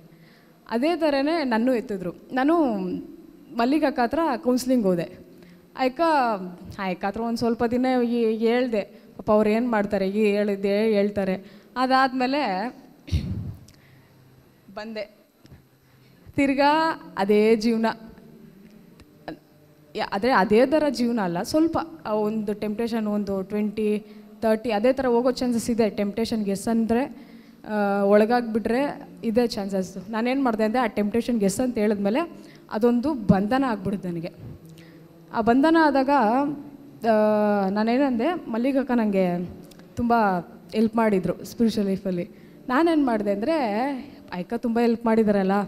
ಅದೇ ಥರನೇ ನನ್ನೂ ಎತ್ತಿದ್ರು. ನಾನು ಮಲ್ಲಿಗಕ್ಕ ಹತ್ರ ಕೌನ್ಸ್ಲಿಂಗ್ ಹೋದೆ. ಆಯ್ಕ ಹತ್ರ ಒಂದು ಸ್ವಲ್ಪ ದಿನ ಹೇಳ್ದೆ, ಪಾಪ ಅವ್ರು ಏನು ಮಾಡ್ತಾರೆ, ಹೇಳ್ತಾರೆ. ಅದಾದಮೇಲೆ ಬಂದೆ, ತಿರ್ಗಾ ಅದೇ ಜೀವನ. ಆದರೆ ಅದೇ ಥರ ಜೀವನ ಅಲ್ಲ, ಸ್ವಲ್ಪ ಒಂದು ಟೆಂಪ್ಟೇಷನ್ ಒಂದು 20-30 ಅದೇ ಥರ ಹೋಗೋ ಚಾನ್ಸಸ್ ಇದೆ. ಟೆಂಪ್ಟೇಷನ್ಗೆ ಎಸ್ ಅಂದರೆ ಒಳಗಾಗಿಬಿಟ್ರೆ ಇದೇ ಚಾನ್ಸಸ್ಸು. ನಾನೇನು ಮಾಡಿದೆ ಅಂದರೆ, ಆ ಟೆಂಪ್ಟೇಷನ್ಗೆ ಎಸ್ ಅಂತ ಹೇಳಿದ್ಮೇಲೆ ಅದೊಂದು ಬಂಧನ ಆಗ್ಬಿಡುತ್ತೆ ನನಗೆ. ಆ ಬಂಧನ ಆದಾಗ ನಾನೇನಂದೆ, ಮಲ್ಲಿಗಕ್ಕ ನನಗೆ ತುಂಬ ಹೆಲ್ಪ್ ಮಾಡಿದರು ಸ್ಪಿರಿಚುವಲ್ ಲೈಫಲ್ಲಿ. ನಾನೇನು ಮಾಡಿದೆ ಅಂದರೆ, ಅಕ್ಕ ತುಂಬ ಹೆಲ್ಪ್ ಮಾಡಿದಾರಲ್ಲ,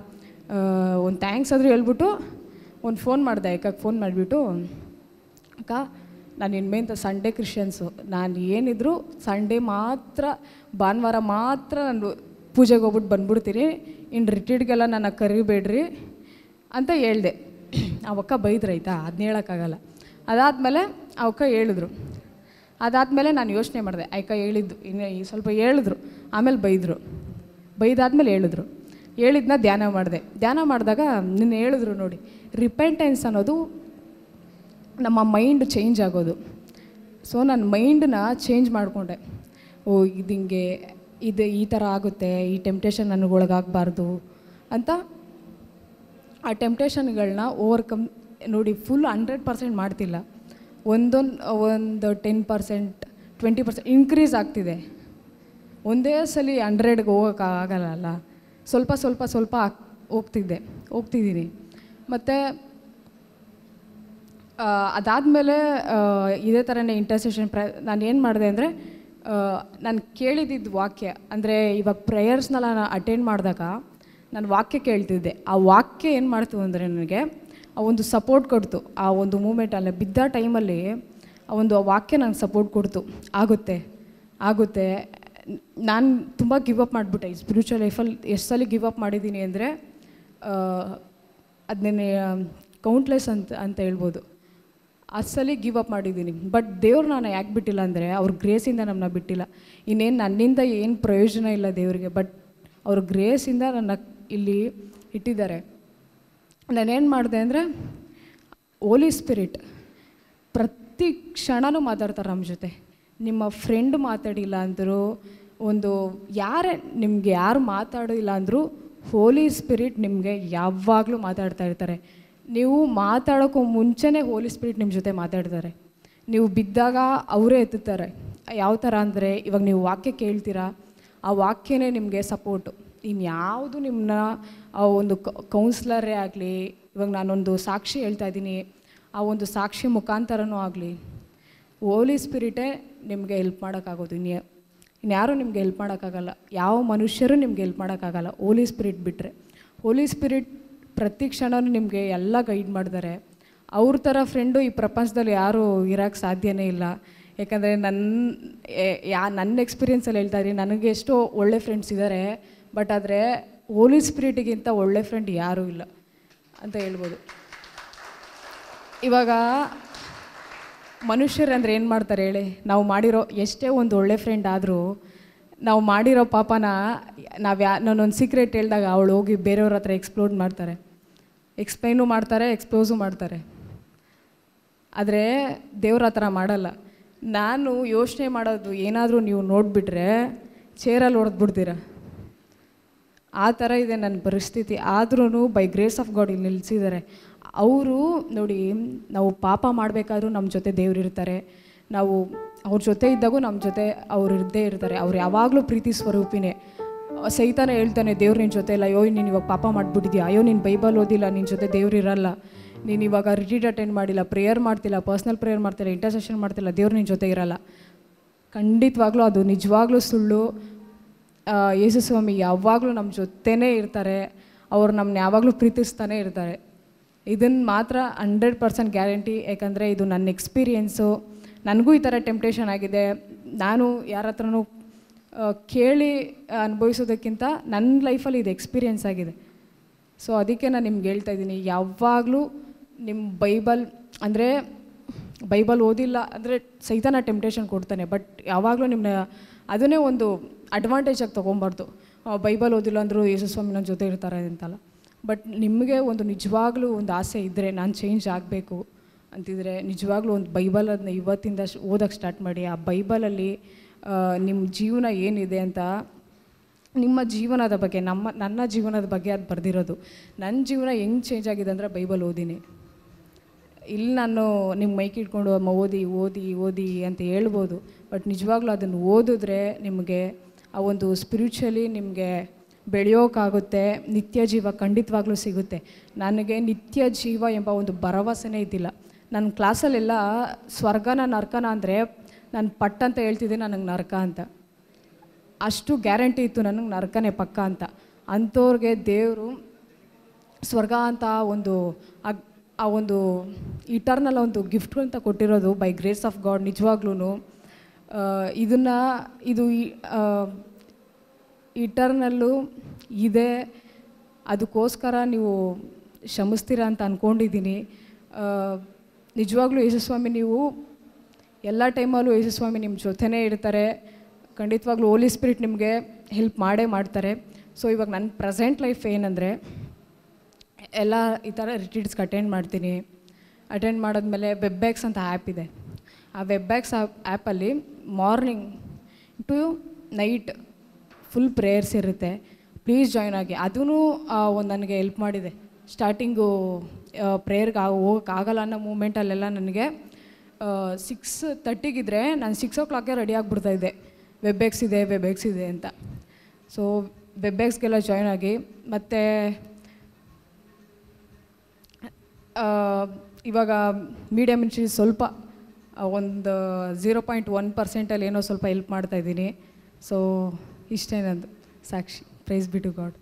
ಒಂದು ಥ್ಯಾಂಕ್ಸ್ ಆದರೂ ಹೇಳ್ಬಿಟ್ಟು ಒಂದು ಫೋನ್ ಮಾಡಿದೆ. ಅಕ್ಕಗೆ ಫೋನ್ ಮಾಡಿಬಿಟ್ಟು, ಅಕ್ಕ ನಾನು ಇನ್ಮೇಂತ ಸಂಡೇ ಕ್ರಿಶ್ಚಿಯನ್ಸು, ನಾನು ಏನಿದ್ರು ಸಂಡೇ ಮಾತ್ರ, ಭಾನುವಾರ ಮಾತ್ರ ನಾನು ಪೂಜೆಗೆ ಹೋಗ್ಬಿಟ್ಟು ಬಂದ್ಬಿಡ್ತೀನಿ, ಇನ್ನು ರಿಟ್ರೀಟ್ಗೆಲ್ಲ ನನ್ನ ಕರಿಬೇಡ್ರಿ ಅಂತ ಹೇಳ್ದೆ. ಅವಕ್ಕ ಬೈದ್ರಾಯ್ತಾ, ಅದನ್ನ ಹೇಳೋಕ್ಕಾಗಲ್ಲ. ಅದಾದಮೇಲೆ ಅವಕ್ಕ ಹೇಳಿದ್ರು. ಅದಾದಮೇಲೆ ನಾನು ಯೋಚನೆ ಮಾಡಿದೆ, ಅಕ್ಕ ಹೇಳಿದ್ದು ಇನ್ನು ಸ್ವಲ್ಪ ಹೇಳಿದ್ರು, ಆಮೇಲೆ ಬೈದಾದ್ಮೇಲೆ ಹೇಳಿದ್ನ ಧ್ಯಾನ ಮಾಡಿದೆ. ಧ್ಯಾನ ಮಾಡಿದಾಗ ನಿನ್ನೆ ಹೇಳಿದ್ರು ನೋಡಿ, ರಿಪೆಂಟೆನ್ಸ್ ಅನ್ನೋದು ನಮ್ಮ ಮೈಂಡ್ ಚೇಂಜ್ ಆಗೋದು. ಸೊ ನನ್ನ ಮೈಂಡನ್ನ ಚೇಂಜ್ ಮಾಡಿಕೊಂಡೆ. ಹಿಂಗೆ ಈ ಥರ ಆಗುತ್ತೆ, ಈ ಟೆಂಪ್ಟೇಷನ್ ನನಗೊಳಗಾಗಬಾರ್ದು ಅಂತ. ಆ ಟೆಂಪ್ಟೇಷನ್ಗಳನ್ನ ಓವರ್ಕಮ್ ನೋಡಿ, ಫುಲ್ 100% ಮಾಡ್ತಿಲ್ಲ, ಒಂದು 10%, 20% ಇನ್ಕ್ರೀಸ್ ಆಗ್ತಿದೆ. ಒಂದೇ ಸಲ 100ಗೆ ಹೋಗೋಕ್ಕಾಗಲ್ಲ, ಸ್ವಲ್ಪ ಹೋಗ್ತಿದ್ದೀನಿ. ಮತ್ತು ಅದಾದಮೇಲೆ ಇದೇ ಥರನೇ ಇಂಟರ್ಸೆಷನ್ ನಾನು ಏನು ಮಾಡಿದೆ ಅಂದರೆ, ನಾನು ಕೇಳಿದ್ದಿದ್ದು ವಾಕ್ಯ ಅಂದರೆ, ಇವಾಗ ಪ್ರೇಯರ್ಸ್ನೆಲ್ಲ ನಾನು ಅಟೆಂಡ್ ಮಾಡಿದಾಗ ನಾನು ವಾಕ್ಯ ಕೇಳ್ತಿದ್ದೆ. ಆ ವಾಕ್ಯ ಏನು ಮಾಡ್ತು ಅಂದರೆ, ನನಗೆ ಆ ಒಂದು ಸಪೋರ್ಟ್ ಕೊಡ್ತು. ಆ ಒಂದು ಮೂಮೆಂಟಲ್ಲಿ ಬಿದ್ದ ಟೈಮಲ್ಲಿ ಆ ಒಂದು ವಾಕ್ಯ ನನಗೆ ಸಪೋರ್ಟ್ ಕೊಡ್ತು. ಆಗುತ್ತೆ. ನಾನು ತುಂಬ ಗಿವ್ ಅಪ್ ಮಾಡಿಬಿಟ್ಟೆ ಈ ಸ್ಪಿರಿಚುವಲ್ ಲೈಫಲ್ಲಿ. ಎಷ್ಟು ಸಲ ಗಿವ್ ಅಪ್ ಮಾಡಿದ್ದೀನಿ ಅಂದರೆ ಅದನ್ನೇ ಕೌಂಟ್ಲೆಸ್ ಅಂತ ಹೇಳ್ಬೋದು. ಸಲ ಗಿವ್ ಅಪ್ ಮಾಡಿದ್ದೀನಿ. ಬಟ್ ದೇವ್ರು ನಾನು ಯಾಕೆ ಬಿಟ್ಟಿಲ್ಲ ಅಂದರೆ, ಅವ್ರ ಗ್ರೇಸಿಂದ ನಮ್ಮನ್ನ ಬಿಟ್ಟಿಲ್ಲ. ಇನ್ನೇನು ನನ್ನಿಂದ ಏನು ಪ್ರಯೋಜನ ಇಲ್ಲ ದೇವರಿಗೆ, ಬಟ್ ಅವ್ರ ಗ್ರೇಸಿಂದ ನನ್ನ ಇಲ್ಲಿ ಇಟ್ಟಿದ್ದಾರೆ. ನಾನೇನು ಮಾಡಿದೆ ಅಂದರೆ, ಹೋಲಿ ಸ್ಪಿರಿಟ್ ಪ್ರತಿ ಕ್ಷಣನೂ ಮಾತಾಡ್ತಾರೆ ನಮ್ಮ ಜೊತೆ. ನಿಮ್ಮ ಫ್ರೆಂಡ್ ಮಾತಾಡಿಲ್ಲ ಅಂದರು, ನಿಮಗೆ ಯಾರು ಮಾತಾಡಿಲ್ಲ ಅಂದರೂ ಹೋಲಿ ಸ್ಪಿರಿಟ್ ನಿಮಗೆ ಯಾವಾಗಲೂ ಮಾತಾಡ್ತಾ ಇರ್ತಾರೆ. ನೀವು ಮಾತಾಡೋಕ್ಕೂ ಮುಂಚೆನೇ ಹೋಲಿ ಸ್ಪಿರಿಟ್ ನಿಮ್ಮ ಜೊತೆ ಮಾತಾಡ್ತಾರೆ. ನೀವು ಬಿದ್ದಾಗ ಅವರೇ ಎತ್ತುತ್ತಾರೆ. ಯಾವ ಥರ ಅಂದರೆ, ಇವಾಗ ನೀವು ವಾಕ್ಯ ಕೇಳ್ತೀರಾ, ಆ ವಾಕ್ಯನೇ ನಿಮಗೆ ಸಪೋರ್ಟು. ಇನ್ಯಾವುದು ನಿಮ್ಮನ್ನ ಒಂದು ಕೌನ್ಸ್ಲರೇ ಆಗಲಿ, ಇವಾಗ ನಾನೊಂದು ಸಾಕ್ಷಿ ಹೇಳ್ತಾ ಇದ್ದೀನಿ, ಆ ಒಂದು ಸಾಕ್ಷಿ ಮುಖಾಂತರನೂ ಆಗಲಿ, ಹೋಲಿ ಸ್ಪಿರಿಟೇ ನಿಮಗೆ ಹೆಲ್ಪ್ ಮಾಡೋಕ್ಕಾಗೋದು. ಇನ್ಯಾರೂ ನಿಮಗೆ ಹೆಲ್ಪ್ ಮಾಡೋಕ್ಕಾಗಲ್ಲ. ಯಾವ ಮನುಷ್ಯರು ನಿಮ್ಗೆ ಹೆಲ್ಪ್ ಮಾಡೋಕ್ಕಾಗಲ್ಲ ಹೋಲಿ ಸ್ಪಿರಿಟ್ ಬಿಟ್ಟರೆ. ಹೋಲಿ ಸ್ಪಿರಿಟ್ ಪ್ರತಿ ಕ್ಷಣವೂ ನಿಮಗೆ ಎಲ್ಲ ಗೈಡ್ ಮಾಡ್ತಾರೆ. ಅವ್ರ ಥರ ಫ್ರೆಂಡು ಈ ಪ್ರಪಂಚದಲ್ಲಿ ಯಾರೂ ಇರೋಕ್ಕೆ ಸಾಧ್ಯನೇ ಇಲ್ಲ. ಯಾಕಂದರೆ ನನ್ನ ಎಕ್ಸ್ಪೀರಿಯೆನ್ಸಲ್ಲಿ ಹೇಳ್ತಾ ಇದ್ದೀನಿ, ನನಗೆ ಎಷ್ಟೋ ಒಳ್ಳೆ ಫ್ರೆಂಡ್ಸ್ ಇದ್ದಾರೆ, ಬಟ್ ಆದರೆ ಹೋಲಿ ಸ್ಪಿರಿಟಿಗಿಂತ ಒಳ್ಳೆ ಫ್ರೆಂಡ್ ಯಾರೂ ಇಲ್ಲ ಅಂತ ಹೇಳ್ಬೋದು. ಇವಾಗ ಮನುಷ್ಯರಂದ್ರೆ ಏನು ಮಾಡ್ತಾರೆ ಹೇಳಿ, ನಾವು ಮಾಡಿರೋ ಎಷ್ಟೇ ಒಂದು ಒಳ್ಳೆ ಫ್ರೆಂಡ್ ಆದರೂ ನಾವು ಮಾಡಿರೋ ಪಾಪನ ನಾನೊಂದು ಸೀಕ್ರೆಟ್ ಹೇಳಿದಾಗ ಅವಳು ಹೋಗಿ ಬೇರೆಯವ್ರ ಹತ್ರ ಎಕ್ಸ್ಪ್ಲೈನು ಮಾಡ್ತಾರೆ, ಎಕ್ಸ್ಪೋಸು ಮಾಡ್ತಾರೆ. ಆದರೆ ದೇವ್ರ ಹತ್ರ ಮಾಡಲ್ಲ. ನಾನು ಯೋಚನೆ ಮಾಡೋದು ಏನಾದರೂ ನೀವು ನೋಡಿಬಿಟ್ರೆ ಚೇರಲ್ಲಿ ಹೊಡೆದ್ಬಿಡ್ತೀರ, ಆ ಥರ ಇದೆ ನನ್ನ ಪರಿಸ್ಥಿತಿ. ಆದ್ರೂ ಬೈ ಗ್ರೇಸ್ ಆಫ್ ಗಾಡ್ ಇಲ್ಲಿ ನಿಲ್ಲಿಸಿದ್ದಾರೆ. ಅವರು ನೋಡಿ, ನಾವು ಪಾಪ ಮಾಡಬೇಕಾದ್ರೂ ನಮ್ಮ ಜೊತೆ ದೇವ್ರು ಇರ್ತಾರೆ. ನಾವು ಅವ್ರ ಜೊತೆ ಇದ್ದಾಗೂ ನಮ್ಮ ಜೊತೆ ಅವ್ರು ಇದ್ದೇ ಇರ್ತಾರೆ. ಅವ್ರು ಯಾವಾಗಲೂ ಪ್ರೀತಿ ಸ್ವರೂಪಿನೇ. ಸೈತಾನ ಹೇಳ್ತಾನೆ, ದೇವ್ರು ನಿನ್ನ ಜೊತೆ ಇಲ್ಲ, ಅಯ್ಯೋ ನೀನು ಇವಾಗ ಪಾಪ ಮಾಡಿಬಿಟ್ಟಿದ್ಯಾ, ಅಯ್ಯೋ ನೀನು ಬೈಬಲ್ ಓದಿಲ್ಲ, ನಿನ್ನ ಜೊತೆ ದೇವ್ರು ಇರಲ್ಲ, ನೀನು ಇವಾಗ ರಿಟ್ರೀಟ್ ಅಟೆಂಡ್ ಮಾಡಿಲ್ಲ, ಪ್ರೇಯರ್ ಮಾಡ್ತಿಲ್ಲ, ಪರ್ಸ್ನಲ್ ಪ್ರೇಯರ್ ಮಾಡ್ತಿಲ್ಲ, ಇಂಟರ್ಸೆಷನ್ ಮಾಡ್ತಿಲ್ಲ, ದೇವ್ರು ನಿನ್ನ ಜೊತೆ ಇರಲ್ಲ. ಖಂಡಿತವಾಗ್ಲೂ ಅದು ನಿಜವಾಗ್ಲೂ ಸುಳ್ಳು. ಯೇಸು ಸ್ವಾಮಿ ಯಾವಾಗಲೂ ನಮ್ಮ ಜೊತೆನೇ ಇರ್ತಾರೆ. ಅವ್ರು ನಮ್ಮನ್ನ ಯಾವಾಗಲೂ ಪ್ರೀತಿಸ್ತಾನೆ ಇರ್ತಾರೆ. ಇದನ್ನು ಮಾತ್ರ 100% ಗ್ಯಾರಂಟಿ. ಯಾಕಂದರೆ ಇದು ನನ್ನ ಎಕ್ಸ್ಪೀರಿಯೆನ್ಸು. ನನಗೂ ಈ ಥರ ಟೆಂಪ್ಟೇಷನ್ ಆಗಿದೆ. ನಾನು ಯಾರ ಹತ್ರನೂ ಕೇಳಿ ಅನುಭವಿಸೋದಕ್ಕಿಂತ ನನ್ನ ಲೈಫಲ್ಲಿ ಇದು ಎಕ್ಸ್ಪೀರಿಯೆನ್ಸ್ ಆಗಿದೆ. ಸೊ ಅದಕ್ಕೆ ನಾನು ನಿಮ್ಗೆ ಹೇಳ್ತಾ ಇದ್ದೀನಿ, ಯಾವಾಗಲೂ ನಿಮ್ಮ ಬೈಬಲ್ ಓದಿಲ್ಲ ಅಂದರೆ ಸೈತಾನ ಟೆಂಪ್ಟೇಷನ್ ಕೊಡ್ತಾನೆ. ಬಟ್ ಯಾವಾಗಲೂ ನಿಮ್ಮನ್ನ ಅದನ್ನೇ ಒಂದು ಅಡ್ವಾಂಟೇಜಾಗಿ ತೊಗೊಬಾರ್ದು. ಬೈಬಲ್ ಓದಿಲ್ಲ ಅಂದರೂ ಯೇಸು ಸ್ವಾಮಿ ನನ್ನ ಜೊತೆ ಇರ್ತಾರೆ ಅಂತಲ್ಲ. ಬಟ್ ನಿಮಗೆ ಒಂದು ನಿಜವಾಗ್ಲೂ ಒಂದು ಆಸೆ ಇದ್ದರೆ, ನಾನು ಚೇಂಜ್ ಆಗಬೇಕು ಅಂತಿದ್ರೆ, ನಿಜವಾಗ್ಲೂ ಒಂದು ಬೈಬಲ್ ಅದನ್ನ ಇವತ್ತಿಂದ ಓದೋಕ್ಕೆ ಸ್ಟಾರ್ಟ್ ಮಾಡಿ. ಆ ಬೈಬಲಲ್ಲಿ ನಿಮ್ಮ ಜೀವನ ಏನಿದೆ ಅಂತ, ನಿಮ್ಮ ಜೀವನದ ಬಗ್ಗೆ, ನನ್ನ ಜೀವನದ ಬಗ್ಗೆ ಅದು ಬರೆದಿರೋದು. ನನ್ನ ಜೀವನ ಹೆಂಗೆ ಚೇಂಜ್ ಆಗಿದೆ ಅಂದರೆ ಬೈಬಲ್ ಓದಿನಿ. ಇಲ್ಲಿ ನಾನು ನಿಮ್ಮ ಮೈಕ್ ಇಟ್ಕೊಂಡು ಓದಿ ಓದಿ ಓದಿ ಅಂತ ಹೇಳ್ಬೋದು. ಬಟ್ ನಿಜವಾಗ್ಲೂ ಅದನ್ನು ಓದಿದ್ರೆ ನಿಮಗೆ ಆ ಒಂದು ಸ್ಪಿರಿಚುವಲಿ ನಿಮಗೆ ಬೆಳೆಯೋಕ್ಕಾಗುತ್ತೆ. ನಿತ್ಯ ಜೀವ ಖಂಡಿತವಾಗ್ಲೂ ಸಿಗುತ್ತೆ. ನನಗೆ ನಿತ್ಯ ಜೀವ ಎಂಬ ಒಂದು ಭರವಸೆನೇ ಇದ್ದಿಲ್ಲ. ನನ್ನ ಕ್ಲಾಸಲ್ಲೆಲ್ಲ ಸ್ವರ್ಗನ ನರಕನ ಅಂದರೆ ನಾನು ಪಟ್ ಅಂತ ಹೇಳ್ತಿದ್ದೆ ನನಗೆ ನರಕ ಅಂತ. ಅಷ್ಟು ಗ್ಯಾರಂಟಿ ಇತ್ತು ನನಗೆ ನರಕನೇ ಪಕ್ಕ ಅಂತ. ಅಂಥವ್ರಿಗೆ ದೇವರು ಸ್ವರ್ಗ ಅಂತ ಆ ಒಂದು ಇಟರ್ನಲ್ ಒಂದು ಗಿಫ್ಟ್ ಅಂತ ಕೊಟ್ಟಿರೋದು ಬೈ ಗ್ರೇಸ್ ಆಫ್ ಗಾಡ್. ನಿಜವಾಗ್ಲೂ ಇದು ಇಟರ್ನಲ್ಲು ಇದೆ. ಅದಕ್ಕೋಸ್ಕರ ನೀವು ಶ್ರಮಿಸ್ತೀರ ಅಂತ ಅಂದ್ಕೊಂಡಿದ್ದೀನಿ. ನಿಜವಾಗ್ಲೂ ಯೇಸುಸ್ವಾಮಿ, ನೀವು ಎಲ್ಲ ಟೈಮಲ್ಲೂ ಯೇಸುಸ್ವಾಮಿ ನಿಮ್ಮ ಜೊತೆನೇ ಇರ್ತಾರೆ. ಖಂಡಿತವಾಗ್ಲೂ ಹೋಲಿ ಸ್ಪಿರಿಟ್ ನಿಮಗೆ ಹೆಲ್ಪ್ ಮಾಡ್ತಾರೆ. ಸೊ ಇವಾಗ ನನ್ನ ಪ್ರೆಸೆಂಟ್ ಲೈಫ್ ಏನಂದರೆ, ಎಲ್ಲ ಈ ಥರ ರಿಟ್ರೀಟ್ಸ್ಗೆ ಅಟೆಂಡ್ ಮಾಡ್ತೀನಿ. ಅಟೆಂಡ್ ಮಾಡಿದ್ಮೇಲೆ ವೆಬ್ಬ್ಯಾಕ್ಸ್ ಅಂತ ಆ್ಯಪ್ ಇದೆ. ಆ ವೆಬ್ಬ್ಯಾಕ್ಸ್ ಆ್ಯಪಲ್ಲಿ morning to night full prayers ಇರುತ್ತೆ. ಪ್ಲೀಸ್ ಜಾಯ್ನ್ ಆಗಿ. ಅದೂ ಒಂದು ನನಗೆ ಹೆಲ್ಪ್ ಮಾಡಿದೆ. ಸ್ಟಾರ್ಟಿಂಗು ಪ್ರೇಯರ್ಗೆ ಹೋಗೋಕ್ಕಾಗಲ್ಲ ಅನ್ನೋ ಮೂಮೆಂಟಲ್ಲೆಲ್ಲ ನನಗೆ 6:30 ನಾನು 6 o'clock ರೆಡಿ ಆಗಿಬಿಡ್ತಾಯಿದ್ದೆ, ವೆಬ್ಬ್ಯಾಕ್ಸ್ ಇದೆ ಅಂತ. ಸೊ ವೆಬ್ಬ್ಯಾಕ್ಸ್ಗೆಲ್ಲ ಜಾಯ್ನ್ ಆಗಿ, ಮತ್ತು ಇವಾಗ ಮೀಡಿಯಾ ಮಿನಿಸ್ಟ್ರಿ ಸ್ವಲ್ಪ ಒಂದು 0.1% ಏನೋ ಸ್ವಲ್ಪ ಹೆಲ್ಪ್ ಮಾಡ್ತಾಯಿದ್ದೀನಿ. ಸೊ ಇಷ್ಟೇ ನಂದು ಸಾಕ್ಷಿ. Praise be to god.